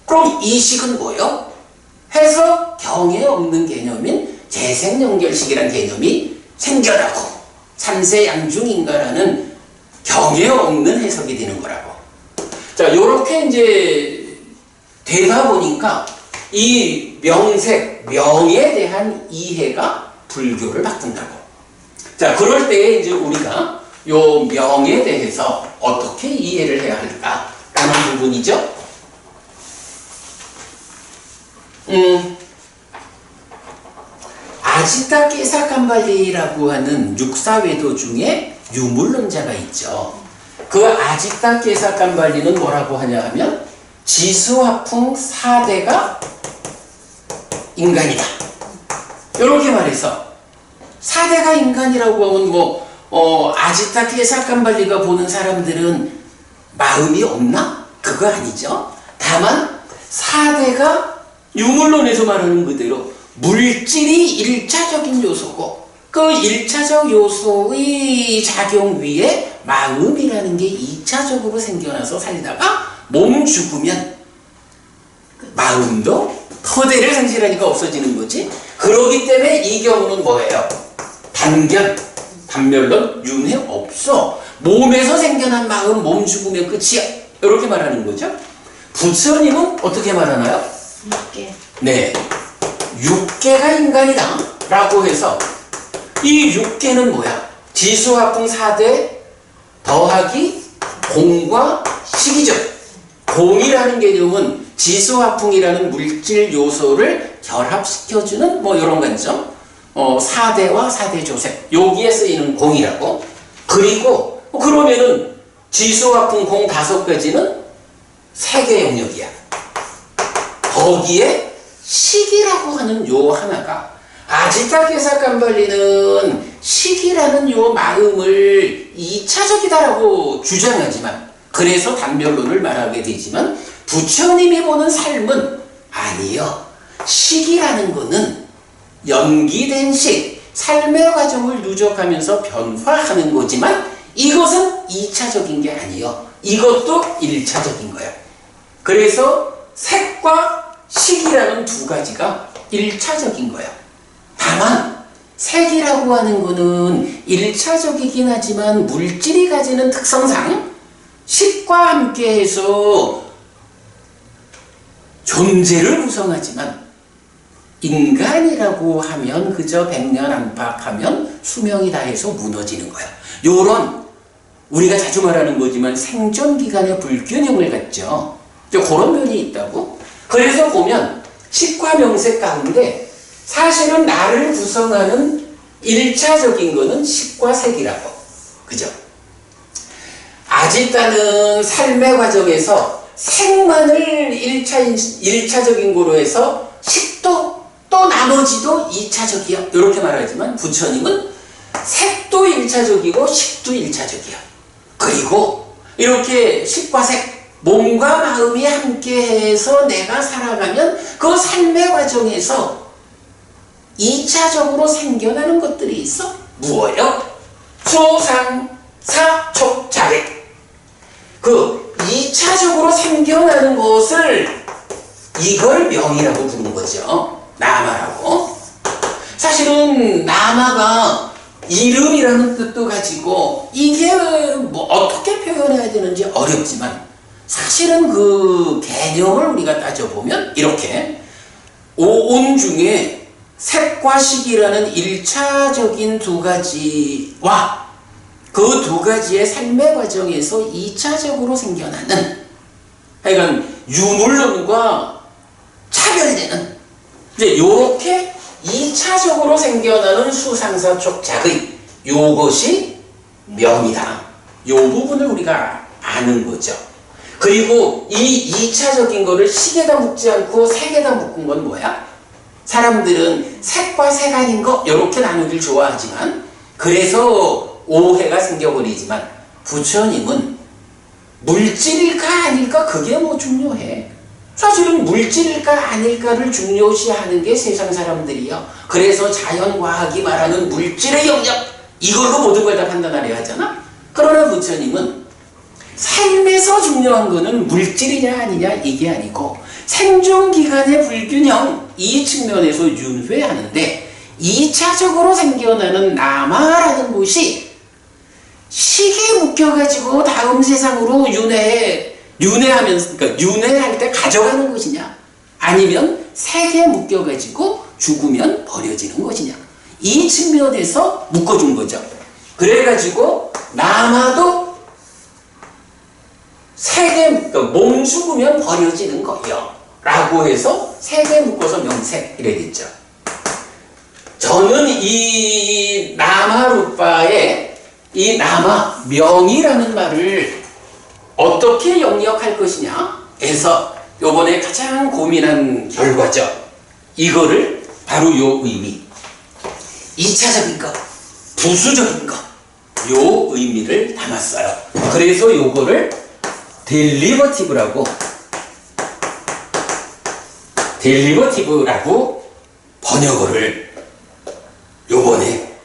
그럼 이 식은 뭐요? 해서 경에 없는 개념인 재생연결식이라는 개념이 생겨나고 삼세양중인가라는 경에 없는 해석이 되는 거라고. 자, 요렇게 이제 되다 보니까 이 명색, 명에 대한 이해가 불교를 바꾼다고. 자, 그럴 때 이제 우리가 요 명에 대해서 어떻게 이해를 해야 할까라는 부분이죠. 아지타 깨사칸발리라고 하는 육사외도 중에 유물론자가 있죠. 그 아지타 깨사칸발리는 뭐라고 하냐 하면 지수화풍 4대가 인간이다. 이렇게 말해서 4대가 인간이라고 하면 아지타 깨사칸발리가 보는 사람들은 마음이 없나? 그거 아니죠. 다만 4대가 유물론에서 말하는 그대로 물질이 1차적인 요소고, 그 1차적 요소의 작용 위에 마음이라는 게 2차적으로 생겨나서 살다가 몸 죽으면 마음도 터대를 상실하니까 없어지는 거지. 그러기 때문에 이 경우는 뭐예요? 단멸론, 윤회 없어. 몸에서 생겨난 마음, 몸 죽으면 끝이야. 이렇게 말하는 거죠. 부처님은 어떻게 말하나요? 6개. 네. 6개가 인간이다 라고 해서, 이 6개는 뭐야? 지수화풍 4대 더하기 공과 식이죠. 공이라는 개념은 지수화풍이라는 물질 요소를 결합시켜주는 뭐 이런 관점. 4대와 4대 조색, 여기에 쓰이는 공이라고. 그리고 그러면은 지수화풍 공 5가지는 세계 영역이야. 거기에 식이라고 하는 요 하나가, 아지타 깨사칸발리는 식이라는 요 마음을 2차적이다라고 주장하지만, 그래서 단멸론을 말하게 되지만, 부처님이 보는 삶은 아니요. 식이라는 거는 연기된 식, 삶의 과정을 누적하면서 변화하는 거지만, 이것은 2차적인 게 아니요. 이것도 1차적인 거야. 그래서 색과 식이라는 두 가지가 1차적인 거야. 다만 색이라고 하는 거는 1차적이긴 하지만 물질이 가지는 특성상 식과 함께해서 존재를 구성하지만, 인간이라고 하면 그저 100년 안팎하면 수명이 다해서 무너지는 거야. 요런 우리가 자주 말하는 거지만 생존기간의 불균형을 갖죠. 그런 면이 있다고. 그래서 보면 식과 명색 가운데 사실은 나를 구성하는 1차적인 거는 식과 색이라고. 그죠? 아지타는 삶의 과정에서 색만을 1차적인 거로 해서 식도 또 나머지도 2차적이야. 이렇게 말하지만 부처님은 색도 1차적이고 식도 1차적이야. 그리고 이렇게 식과 색, 몸과 마음이 함께해서 내가 살아가면 그 삶의 과정에서 2차적으로 생겨나는 것들이 있어. 무엇요? 수상사촉자객. 그 2차적으로 생겨나는 것을 이걸 명이라고 부르는 거죠. 남아라고. 사실은 남아가 이름이라는 뜻도 가지고 이게 뭐 어떻게 표현해야 되는지 어렵지만 사실은 그 개념을 우리가 따져보면 이렇게 오온 중에 색과 식이라는 1차적인 두 가지와 그 두 가지의 삶의 과정에서 2차적으로 생겨나는 하여간 유물론과 차별되는 이제 요렇게 2차적으로 생겨나는 수상사촉작의 요것이 명이다. 요 부분을 우리가 아는 거죠. 그리고 이 2차적인 거를 식에다 묶지 않고 색에다 묶은 건 뭐야? 사람들은 색과 색 아닌 거 이렇게 나누길 좋아하지만 그래서 오해가 생겨버리지만 부처님은 물질일까 아닐까 그게 뭐 중요해. 사실은 물질일까 아닐까를 중요시하는 게 세상 사람들이요. 그래서 자연과학이 말하는 물질의 영역 이걸로 모든 걸 다 판단하려 하잖아. 그러나 부처님은 삶에서 중요한 거는 물질이냐 아니냐 이게 아니고 생존기간의 불균형 이 측면에서 윤회하는데 2차적으로 생겨나는 남아라는 것이 식에 묶여가지고 다음 세상으로 윤회하면서 그러니까 윤회할 때 가져가는 것이냐 아니면 색에 묶여가지고 죽으면 버려지는 것이냐 이 측면에서 묶어준 거죠. 그래가지고 남아도 색에 몸 죽으면 버려지는 거요 라고 해서 색에 묶어서 명색 이래겠죠. 저는 이 남아루빠의 이 남아 명이라는 말을 어떻게 영역할 것이냐 해서 요번에 가장 고민한 결과죠. 이거를 바로 요 의미 2차적인 것 부수적인 것 요 의미를 담았어요. 그래서 요거를 델리버티브라고 번역어를 요번에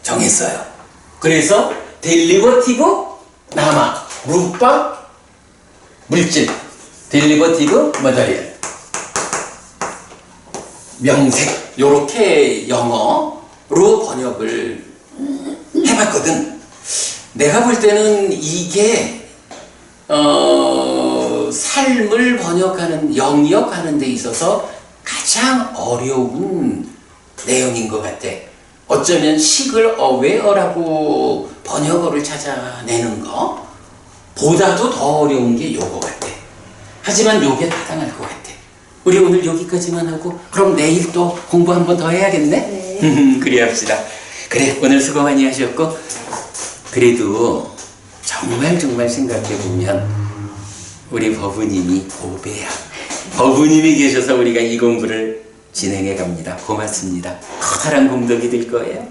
정했어요. 그래서 델리버티브 남아 루파 물질 델리버티브 머더리얼 명색 요렇게 영어로 번역을 해봤거든. 내가 볼 때는 이게 삶을 번역하는 영역하는 데 있어서 가장 어려운 내용인 것 같아. 어쩌면 식을 어웨어라고 번역어를 찾아내는 거 보다도 더 어려운 게 요거 같아. 하지만 요게 타당할 것 같아. 우리 오늘 여기까지만 하고 그럼 내일 또 공부 한 번 더 해야겠네? 네. 그래 합시다. 그래 오늘 수고 많이 하셨고 그래도 정말 생각해보면 우리 법부님이 보배야. 법부님이 계셔서 우리가 이 공부를 진행해 갑니다. 고맙습니다. 커다란 공덕이 될 거예요.